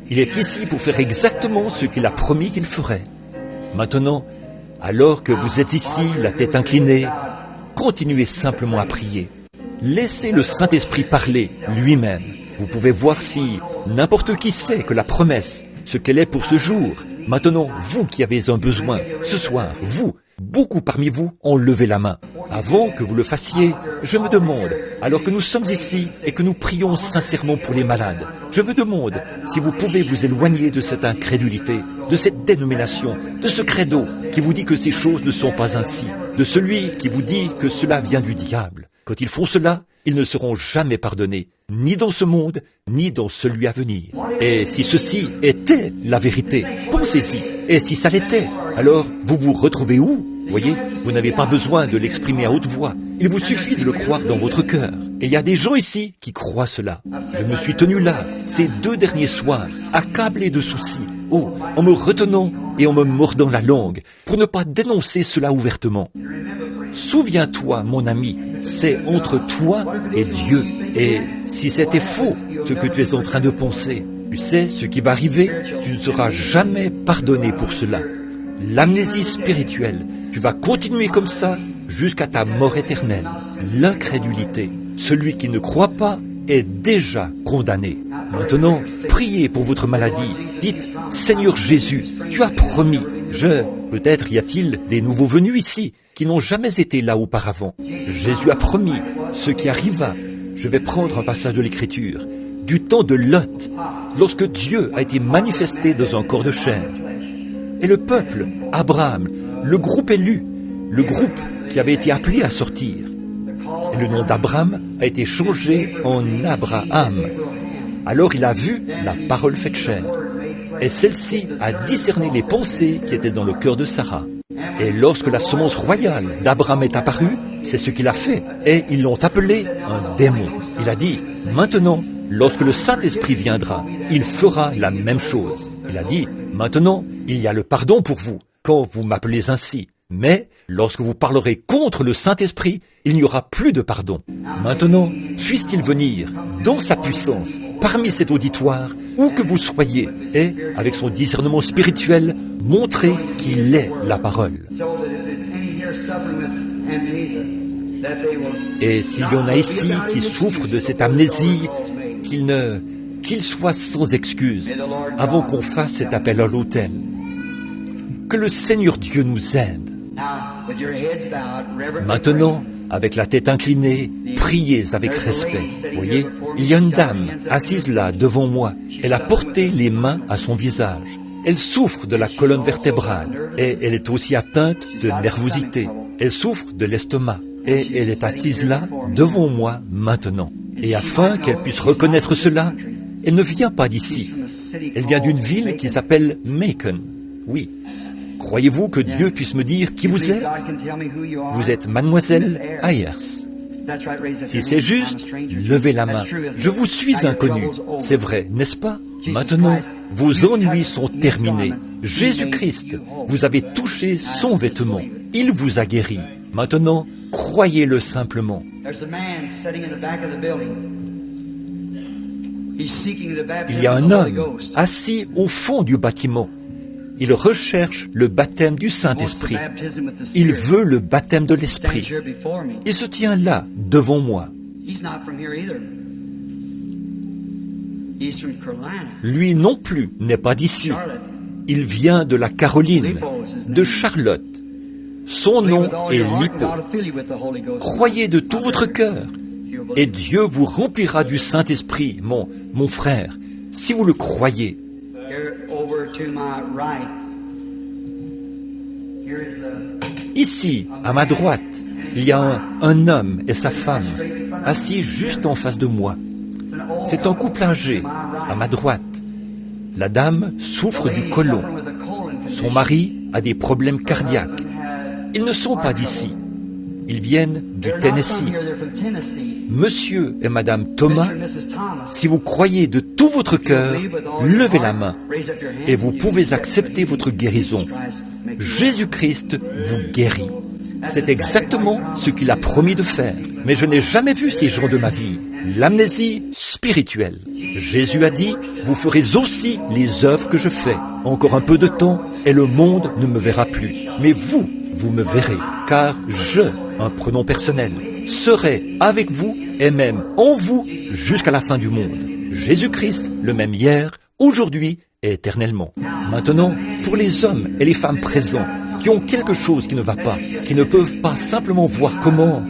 Speaker 1: Il est ici pour faire exactement ce qu'il a promis qu'il ferait. Maintenant, alors que vous êtes ici, la tête inclinée, continuez simplement à prier. Laissez le Saint-Esprit parler lui-même. Vous pouvez voir si n'importe qui sait que la promesse, ce qu'elle est pour ce jour. Maintenant, vous qui avez un besoin, ce soir, vous, beaucoup parmi vous ont levé la main. Avant que vous le fassiez, je me demande, alors que nous sommes ici et que nous prions sincèrement pour les malades, je me demande si vous pouvez vous éloigner de cette incrédulité, de cette dénomination, de ce credo qui vous dit que ces choses ne sont pas ainsi, de celui qui vous dit que cela vient du diable. Quand ils font cela, ils ne seront jamais pardonnés, ni dans ce monde, ni dans celui à venir. Et si ceci était la vérité, pensez-y. Et si ça l'était, alors vous vous retrouvez où? Voyez, vous n'avez pas besoin de l'exprimer à haute voix. Il vous suffit de le croire dans votre cœur. Et il y a des gens ici qui croient cela. Je me suis tenu là, ces 2 derniers soirs, accablé de soucis, en me retenant et en me mordant la langue, pour ne pas dénoncer cela ouvertement. Souviens-toi, mon ami, c'est entre toi et Dieu. Et si c'était faux, ce que tu es en train de penser, tu sais ce qui va arriver, tu ne seras jamais pardonné pour cela. L'amnésie spirituelle, tu vas continuer comme ça jusqu'à ta mort éternelle. L'incrédulité, celui qui ne croit pas est déjà condamné. Maintenant, priez pour votre maladie. Dites, Seigneur Jésus, tu as promis. Peut-être y a-t-il des nouveaux venus ici qui n'ont jamais été là auparavant. Jésus a promis ce qui arriva. Je vais prendre un passage de l'Écriture. Du temps de Lot, lorsque Dieu a été manifesté dans un corps de chair. Et le peuple, Abraham, le groupe élu, le groupe qui avait été appelé à sortir. Et le nom d'Abraham a été changé en Abraham. Alors il a vu la parole faite chair. Et celle-ci a discerné les pensées qui étaient dans le cœur de Sarah. Et lorsque la semence royale d'Abraham est apparue, c'est ce qu'il a fait. Et ils l'ont appelé un démon. Il a dit, maintenant, lorsque le Saint-Esprit viendra, il fera la même chose. Il a dit, maintenant, il y a le pardon pour vous, quand vous m'appelez ainsi. Mais, lorsque vous parlerez contre le Saint-Esprit, il n'y aura plus de pardon. Maintenant, puisse-t-il venir, dans sa puissance, parmi cet auditoire, où que vous soyez, et, avec son discernement spirituel, montrer qu'il est la parole. Et s'il y en a ici qui souffrent de cette amnésie, qu'ils soient sans excuse, avant qu'on fasse cet appel à l'autel. Que le Seigneur Dieu nous aide. Maintenant, avec la tête inclinée, priez avec respect. Voyez, il y a une dame assise là devant moi. Elle a porté les mains à son visage. Elle souffre de la colonne vertébrale et elle est aussi atteinte de nervosité. Elle souffre de l'estomac et elle est assise là devant moi maintenant. Et afin qu'elle puisse reconnaître cela, elle ne vient pas d'ici. Elle vient d'une ville qui s'appelle Macon. Oui. Croyez-vous que Dieu puisse me dire qui vous êtes? Vous êtes mademoiselle Ayers. Si c'est juste, levez la main. Je vous suis inconnu. C'est vrai, n'est-ce pas? Maintenant, vos ennuis sont terminés. Jésus-Christ, vous avez touché son vêtement. Il vous a guéri. Maintenant, croyez-le simplement. Il y a un homme assis au fond du bâtiment. Il recherche le baptême du Saint-Esprit. Il veut le baptême de l'Esprit. Il se tient là, devant moi. Lui non plus n'est pas d'ici. Il vient de la Caroline, de Charlotte. Son nom est Lipo. Croyez de tout votre cœur, et Dieu vous remplira du Saint-Esprit, mon frère, si vous le croyez. Ici, à ma droite, il y a un homme et sa femme, assis juste en face de moi. C'est un couple âgé, à ma droite. La dame souffre du côlon. Son mari a des problèmes cardiaques. Ils ne sont pas d'ici. Ils viennent du Tennessee. Monsieur et Madame Thomas, si vous croyez de tout votre cœur, levez la main et vous pouvez accepter votre guérison. Jésus-Christ vous guérit. C'est exactement ce qu'il a promis de faire. Mais je n'ai jamais vu ces gens de ma vie. L'amnésie spirituelle. Jésus a dit, vous ferez aussi les œuvres que je fais. Encore un peu de temps et le monde ne me verra plus. Mais vous me verrez, car je, un pronom personnel, serai avec vous et même en vous jusqu'à la fin du monde. Jésus-Christ, le même hier, aujourd'hui et éternellement. Maintenant, pour les hommes et les femmes présents qui ont quelque chose qui ne va pas, qui ne peuvent pas simplement voir comment,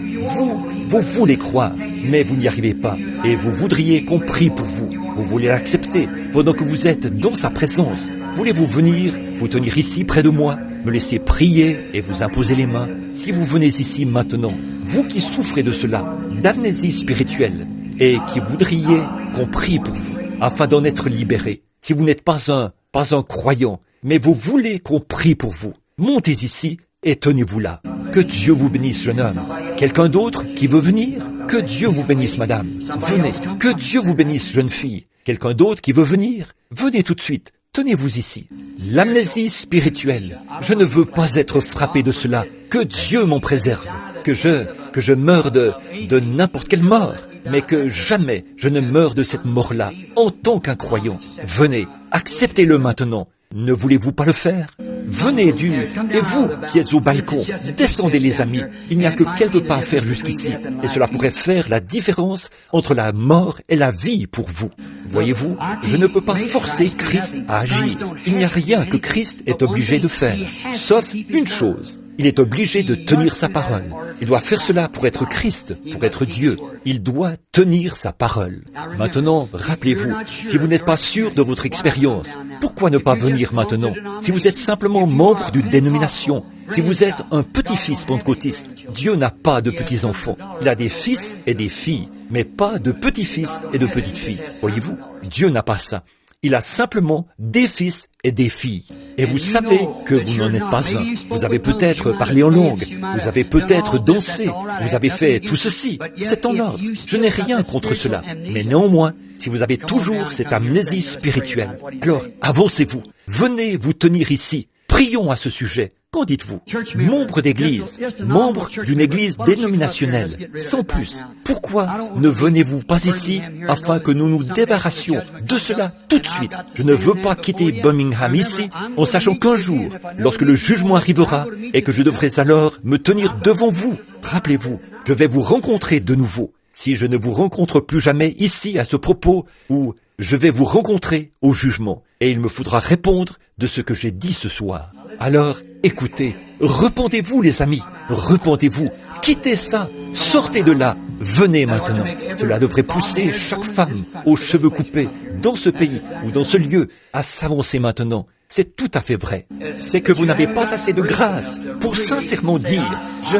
Speaker 1: vous voulez croire, mais vous n'y arrivez pas et vous voudriez qu'on prie pour vous. Vous voulez l'accepter pendant que vous êtes dans sa présence. Voulez-vous venir, vous tenir ici près de moi, me laisser prier et vous imposer les mains? Si vous venez ici maintenant, vous qui souffrez de cela, d'amnésie spirituelle et qui voudriez qu'on prie pour vous afin d'en être libéré. Si vous n'êtes pas un croyant, mais vous voulez qu'on prie pour vous, montez ici et tenez-vous là. Que Dieu vous bénisse, jeune homme. Quelqu'un d'autre qui veut venir? Que Dieu vous bénisse, madame. Venez. Que Dieu vous bénisse, jeune fille. Quelqu'un d'autre qui veut venir? Venez tout de suite. Tenez-vous ici. L'amnésie spirituelle. Je ne veux pas être frappé de cela. Que Dieu m'en préserve. Que je meure de n'importe quelle mort. Mais que jamais je ne meure de cette mort-là en tant qu'un croyant. Venez. Acceptez-le maintenant. Ne voulez-vous pas le faire? Venez et vous qui êtes au balcon, descendez les amis. Il n'y a que quelques pas à faire jusqu'ici, et cela pourrait faire la différence entre la mort et la vie pour vous. Voyez-vous, je ne peux pas forcer Christ à agir. Il n'y a rien que Christ est obligé de faire, sauf une chose. Il est obligé de tenir sa parole. Il doit faire cela pour être Christ, pour être Dieu. Il doit tenir sa parole. Maintenant, rappelez-vous, si vous n'êtes pas sûr de votre expérience, pourquoi ne pas venir maintenant? Si vous êtes simplement membre d'une dénomination, si vous êtes un petit-fils pentecôtiste, Dieu n'a pas de petits-enfants. Il a des fils et des filles, mais pas de petits-fils et de petites-filles. Voyez-vous, Dieu n'a pas ça. Il a simplement des fils et des filles. Et vous savez que vous n'en êtes pas un. Vous avez peut-être parlé en langue, vous avez peut-être dansé, vous avez fait tout ceci. C'est en ordre. Je n'ai rien contre cela. Mais néanmoins, si vous avez toujours cette amnésie spirituelle, alors avancez-vous. Venez vous tenir ici. Prions à ce sujet. Qu'en dites-vous? Membre d'église, membre d'une église dénominationnelle, sans plus. Pourquoi ne venez-vous pas ici afin que nous nous débarrassions de cela tout de suite? Je ne veux pas quitter Birmingham ici en sachant qu'un jour, lorsque le jugement arrivera et que je devrais alors me tenir devant vous, rappelez-vous, je vais vous rencontrer de nouveau. Si je ne vous rencontre plus jamais ici à ce propos, ou je vais vous rencontrer au jugement, et il me faudra répondre de ce que j'ai dit ce soir. Alors, écoutez, repentez-vous les amis, repentez-vous, quittez ça, sortez de là, venez maintenant. Cela devrait pousser chaque femme aux cheveux coupés dans ce pays ou dans ce lieu à s'avancer maintenant. C'est tout à fait vrai. C'est que vous n'avez pas assez de grâce pour sincèrement dire « Je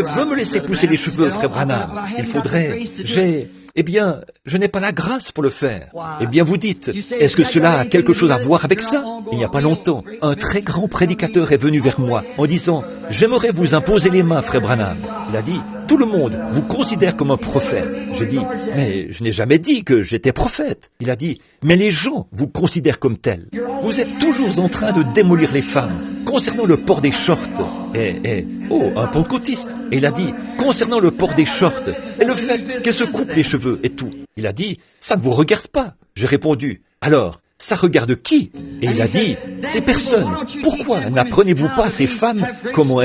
Speaker 1: veux me laisser pousser les cheveux, frère Branham. Il faudrait... je n'ai pas la grâce pour le faire. » Eh bien, vous dites, est-ce que cela a quelque chose à voir avec ça? Il n'y a pas longtemps, un très grand prédicateur est venu vers moi en disant « J'aimerais vous imposer les mains, frère Branham. » Il a dit « Tout le monde vous considère comme un prophète. » J'ai dit « Mais je n'ai jamais dit que j'étais prophète. » Il a dit « Mais les gens vous considèrent comme tel. Vous êtes toujours en train de démolir les femmes concernant le port des shorts. » Un pentecôtiste. Et il a dit, concernant le port des shorts et le fait qu'elle se coupe les cheveux et tout. Il a dit, ça ne vous regarde pas. J'ai répondu, alors, ça regarde qui? Et il a dit, ces personnes. Pourquoi n'apprenez-vous pas à ces femmes comment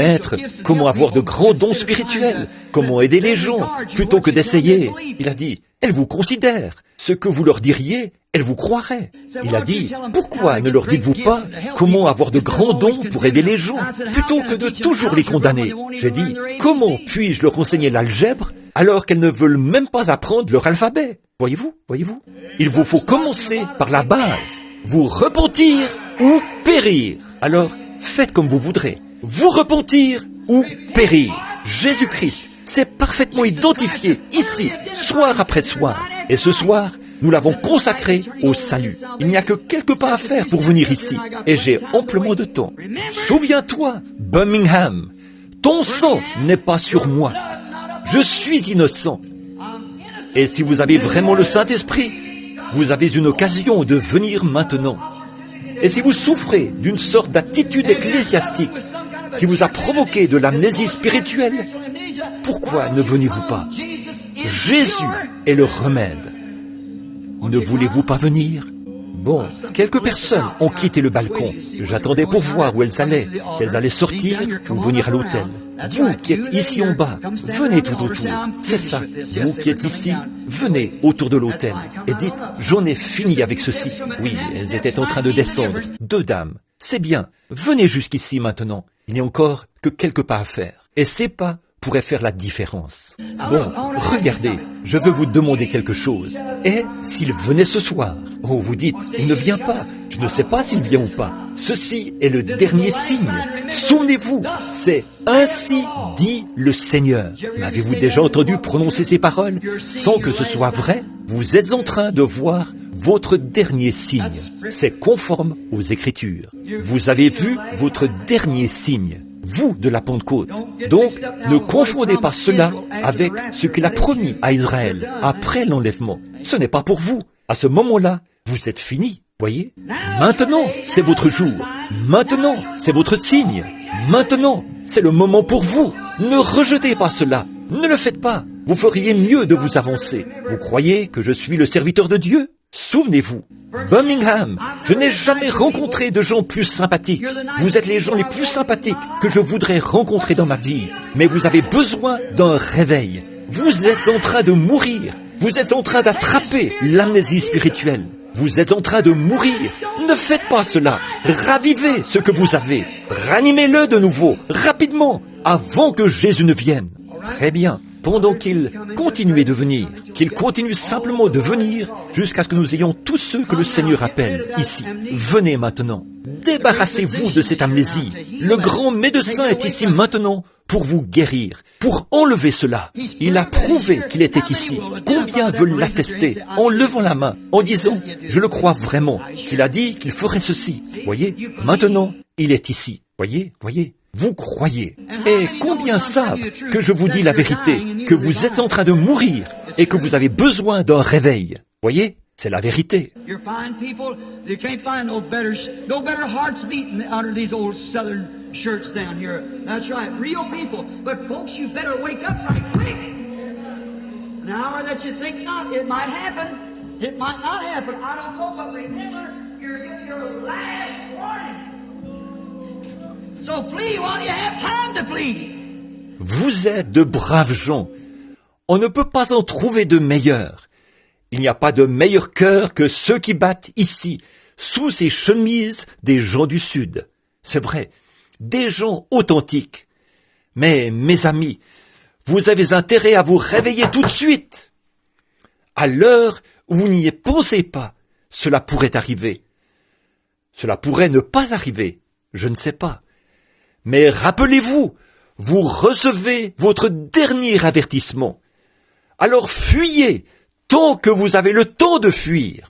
Speaker 1: avoir de grands dons spirituels, comment aider les gens, plutôt que d'essayer? Il a dit, elles vous considèrent. Ce que vous leur diriez, elles vous croiraient. Il a dit, pourquoi ne leur dites-vous pas comment avoir de grands dons pour aider les gens, plutôt que de toujours les condamner? J'ai dit, comment puis-je leur enseigner l'algèbre alors qu'elles ne veulent même pas apprendre leur alphabet? Voyez-vous? Il vous faut commencer par la base. Vous repentir ou périr. Alors, faites comme vous voudrez. Vous repentir ou périr. Jésus-Christ s'est parfaitement identifié ici, soir après soir. Et ce soir, nous l'avons consacré au salut. Il n'y a que quelques pas à faire pour venir ici. Et j'ai amplement de temps. Souviens-toi, Birmingham, ton sang n'est pas sur moi. Je suis innocent. Et si vous avez vraiment le Saint-Esprit, vous avez une occasion de venir maintenant. Et si vous souffrez d'une sorte d'attitude ecclésiastique qui vous a provoqué de l'amnésie spirituelle, pourquoi ne venez-vous pas? Jésus est le remède. Ne voulez-vous pas venir? Bon, quelques personnes ont quitté le balcon. J'attendais pour voir où elles allaient, si elles allaient sortir ou venir à l'hôtel. Vous qui êtes ici en bas, venez tout autour. C'est ça. Vous qui êtes ici, venez autour de l'autel et dites, j'en ai fini avec ceci. Oui, elles étaient en train de descendre. 2 dames. C'est bien. Venez jusqu'ici maintenant. Il n'y a encore que quelques pas à faire. Et ces pas pourraient faire la différence. Bon, regardez, je veux vous demander quelque chose. Et s'il venait ce soir? Oh, vous dites, il ne vient pas. Je ne sais pas s'il vient ou pas. Ceci est le dernier signe. Souvenez-vous, c'est ainsi dit le Seigneur. M'avez-vous déjà entendu prononcer ces paroles sans que ce soit vrai? Vous êtes en train de voir votre dernier signe. C'est conforme aux Écritures. Vous avez vu votre dernier signe, vous de la Pentecôte. Donc, ne confondez pas cela avec ce qu'il a promis à Israël après l'enlèvement. Ce n'est pas pour vous. À ce moment-là, vous êtes finis. Voyez? Maintenant, c'est votre jour. Maintenant, c'est votre signe. Maintenant, c'est le moment pour vous. Ne rejetez pas cela. Ne le faites pas. Vous feriez mieux de vous avancer. Vous croyez que je suis le serviteur de Dieu? Souvenez-vous, Birmingham, je n'ai jamais rencontré de gens plus sympathiques. Vous êtes les gens les plus sympathiques que je voudrais rencontrer dans ma vie. Mais vous avez besoin d'un réveil. Vous êtes en train de mourir. Vous êtes en train d'attraper l'amnésie spirituelle. Vous êtes en train de mourir. Ne faites pas cela. Ravivez ce que vous avez. Ranimez-le de nouveau, rapidement, avant que Jésus ne vienne. Très bien. Pendant qu'il continue de venir, qu'il continue simplement de venir, jusqu'à ce que nous ayons tous ceux que le Seigneur appelle ici. Venez maintenant. Débarrassez-vous de cette amnésie. Le grand médecin est ici maintenant pour vous guérir, pour enlever cela. Il a prouvé qu'il était ici. Combien veulent l'attester en levant la main, en disant « Je le crois vraiment », qu'il a dit qu'il ferait ceci. Voyez, maintenant, il est ici. Voyez. Vous croyez. Et combien savent que je vous dis la vérité, que vous êtes en train de mourir et que vous avez besoin d'un réveil. Voyez, c'est la vérité.
Speaker 2: Shirts down here. That's right. Real people. But folks, you better wake up right quick. An hour that you think not, it might happen. It might not happen. I don't know, but remember, you're your last warning. So flee while you have time to flee.
Speaker 1: Vous êtes de braves gens. On ne peut pas en trouver de meilleurs. Il n'y a pas de meilleur cœur que ceux qui battent ici, sous ces chemises des gens du Sud. C'est vrai. Des gens authentiques. Mais, mes amis, vous avez intérêt à vous réveiller tout de suite. À l'heure où vous n'y pensez pas, cela pourrait arriver. Cela pourrait ne pas arriver, je ne sais pas. Mais rappelez-vous, vous recevez votre dernier avertissement. Alors fuyez, tant que vous avez le temps de fuir.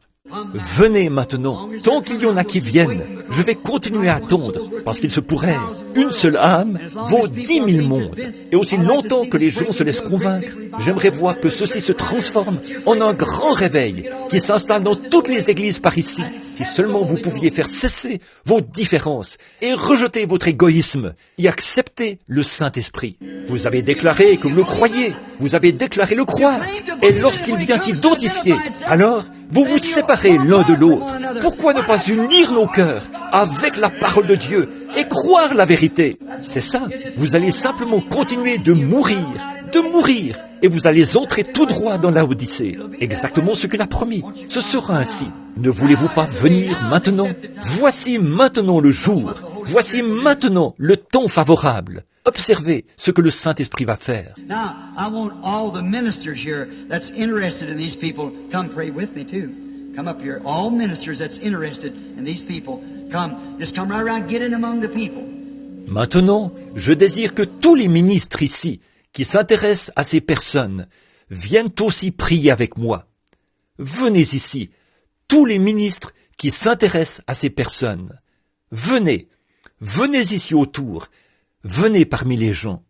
Speaker 1: Venez maintenant, tant qu'il y en a qui viennent, je vais continuer à attendre, parce qu'il se pourrait, une seule âme vaut 10 000 mondes. Et aussi longtemps que les gens se laissent convaincre, j'aimerais voir que ceci se transforme en un grand réveil qui s'installe dans toutes les églises par ici. Si seulement vous pouviez faire cesser vos différences et rejeter votre égoïsme et accepter le Saint-Esprit. Vous avez déclaré que vous le croyez, vous avez déclaré le croire, et lorsqu'il vient s'identifier, alors vous vous séparez l'un de l'autre. Pourquoi ne pas unir nos cœurs avec la parole de Dieu et croire la vérité? C'est ça, vous allez simplement continuer de mourir, et vous allez entrer tout droit dans la Odyssée. Exactement ce qu'il a promis, ce sera ainsi. Ne voulez-vous pas venir maintenant? Voici maintenant le jour, voici maintenant le temps favorable. Observez ce que le Saint-Esprit va faire.
Speaker 2: Now, I want all the ministers here that's interested in these people, come pray with me too. Come up here. All ministers that's interested in these people, come. Just come right around, get in among the people.
Speaker 1: Maintenant, je désire que tous les ministres ici, qui s'intéressent à ces personnes, viennent aussi prier avec moi. Venez ici, tous les ministres qui s'intéressent à ces personnes. Venez ici autour. Venez parmi les gens.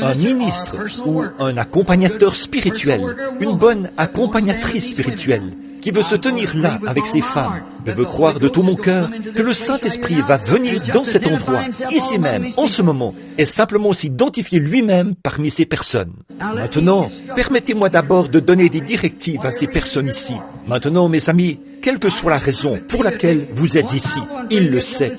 Speaker 1: Un ministre ou un accompagnateur spirituel, une bonne accompagnatrice spirituelle, qui veut se tenir là avec ses femmes. Je veux croire de tout mon cœur que le Saint-Esprit va venir dans cet endroit, ici même, en ce moment, et simplement s'identifier lui-même parmi ces personnes. Maintenant, permettez-moi d'abord de donner des directives à ces personnes ici. Maintenant, mes amis, quelle que soit la raison pour laquelle vous êtes ici, il le sait.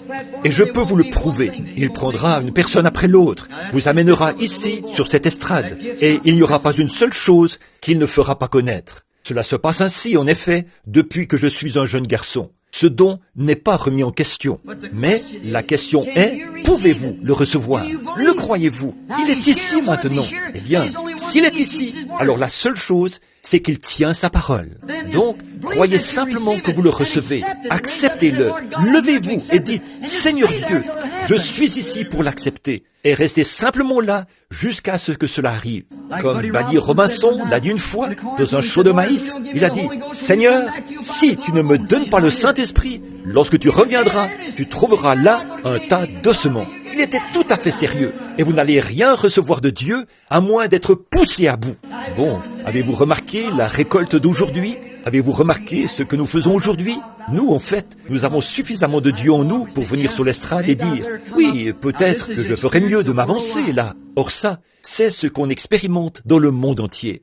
Speaker 1: Et je peux vous le prouver. Il prendra une personne après l'autre, vous amènera ici, sur cette estrade, et il n'y aura pas une seule chose qu'il ne fera pas connaître. Cela se passe ainsi, en effet, depuis que je suis un jeune garçon. Ce don n'est pas remis en question. Mais la question est, pouvez-vous le recevoir? Le croyez-vous? Il est ici maintenant. Eh bien, s'il est ici, alors la seule chose c'est qu'il tient sa parole. Donc, croyez simplement que vous le recevez. Acceptez-le. Levez-vous et dites, Seigneur Dieu, je suis ici pour l'accepter. Et restez simplement là jusqu'à ce que cela arrive. Comme Buddy Robinson l'a dit une fois dans un champ de maïs, il a dit, Seigneur, si tu ne me donnes pas le Saint-Esprit, lorsque tu reviendras, tu trouveras là un tas d'ossements. Il était tout à fait sérieux. Et vous n'allez rien recevoir de Dieu à moins d'être poussé à bout. Bon, avez-vous remarqué la récolte d'aujourd'hui? Avez-vous remarqué ce que nous faisons aujourd'hui? Nous, en fait, nous avons suffisamment de Dieu en nous pour venir sur l'estrade et dire « Oui, peut-être que je ferais mieux de m'avancer là. » Or ça, c'est ce qu'on expérimente dans le monde entier.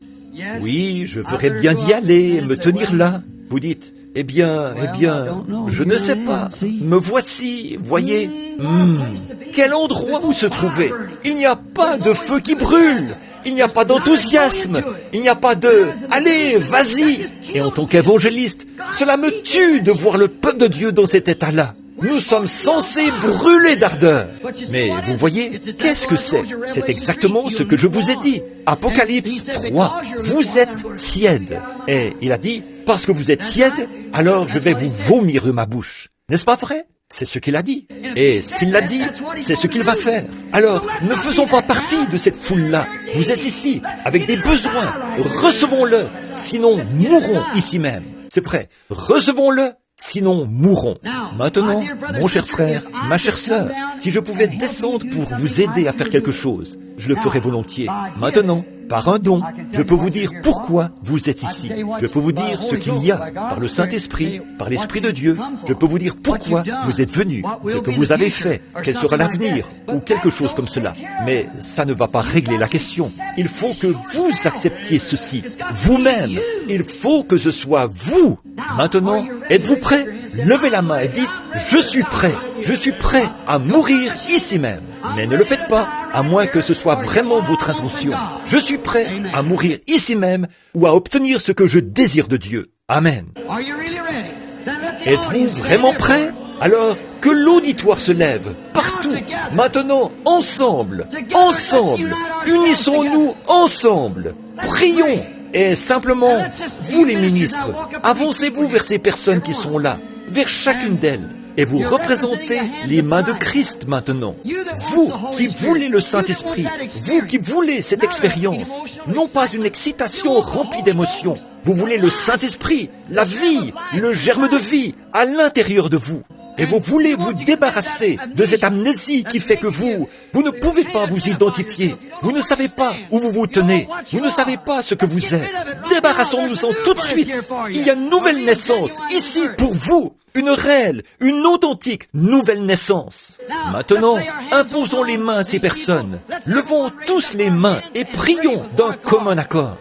Speaker 1: Oui, je ferais bien d'y aller, me tenir là. Vous dites « Eh bien, je ne sais pas. Me voici, voyez. Quel endroit où se trouver? Il n'y a pas de feu qui brûle. Il n'y a pas d'enthousiasme. Il n'y a pas de « Allez, vas-y !» Et en tant qu'évangéliste, cela me tue de voir le peuple de Dieu dans cet état-là. Nous sommes censés brûler d'ardeur. Mais vous voyez, qu'est-ce que c'est? C'est exactement ce que je vous ai dit. Apocalypse 3, vous êtes tiède. Et il a dit, parce que vous êtes tiède, alors je vais vous vomir de ma bouche. N'est-ce pas vrai? C'est ce qu'il a dit. Et s'il l'a dit, c'est ce qu'il va faire. Alors, ne faisons pas partie de cette foule-là. Vous êtes ici, avec des besoins. Recevons-le, sinon mourrons ici même. C'est vrai, recevons-le, sinon mourons. Maintenant, mon cher frère, ma chère sœur, si je pouvais descendre pour vous aider à faire quelque chose, je le ferais volontiers. Maintenant, par un don, je peux vous dire pourquoi vous êtes ici. Je peux vous dire ce qu'il y a par le Saint-Esprit, par l'Esprit de Dieu. Je peux vous dire pourquoi vous êtes venus, ce que vous avez fait, quel sera l'avenir, ou quelque chose comme cela. Mais ça ne va pas régler la question. Il faut que vous acceptiez ceci, vous-même. Il faut que ce soit vous. Maintenant, êtes-vous prêts? Levez la main et dites « Je suis prêt. Je suis prêt à mourir ici même. » Mais ne le faites pas, à moins que ce soit vraiment votre intention. Je suis prêt à mourir ici même ou à obtenir ce que je désire de Dieu. Amen. Êtes-vous vraiment prêt? Alors, que l'auditoire se lève, partout, maintenant, ensemble, unissons-nous ensemble, prions. Et simplement, vous les ministres, avancez-vous vers ces personnes qui sont là, vers chacune d'elles. Et vous représentez les mains de Christ maintenant. Vous qui voulez le Saint-Esprit, vous qui voulez cette expérience, non pas une excitation remplie d'émotions. Vous voulez le Saint-Esprit, la vie, le germe de vie à l'intérieur de vous. Et vous voulez vous débarrasser de cette amnésie qui fait que vous ne pouvez pas vous identifier. Vous ne savez pas où vous vous tenez. Vous ne savez pas ce que vous êtes. Débarrassons-nous-en tout de suite. Il y a une nouvelle naissance ici pour vous. Une réelle, une authentique nouvelle naissance. Maintenant, imposons les mains à ces personnes. Levons tous les mains et prions d'un commun accord.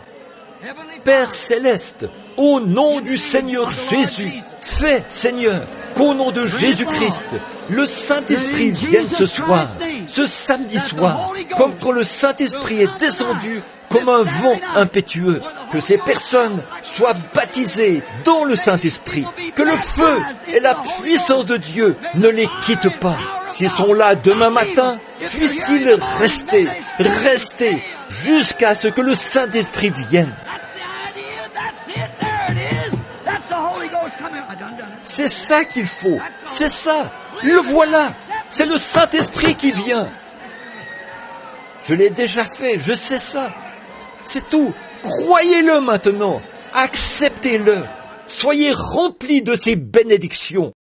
Speaker 1: Père céleste, au nom du Seigneur Jésus, fais, Seigneur, qu'au nom de Jésus-Christ, le Saint-Esprit vienne ce soir, ce samedi soir, comme quand le Saint-Esprit est descendu comme un vent impétueux, que ces personnes soient baptisées dans le Saint-Esprit, que le feu et la puissance de Dieu ne les quittent pas. S'ils sont là demain matin, puissent-ils rester jusqu'à ce que le Saint-Esprit vienne. C'est ça qu'il faut, c'est ça, le voilà, c'est le Saint-Esprit qui vient. Je l'ai déjà fait, je sais ça. C'est tout. Croyez-le maintenant. Acceptez-le. Soyez remplis de ces bénédictions.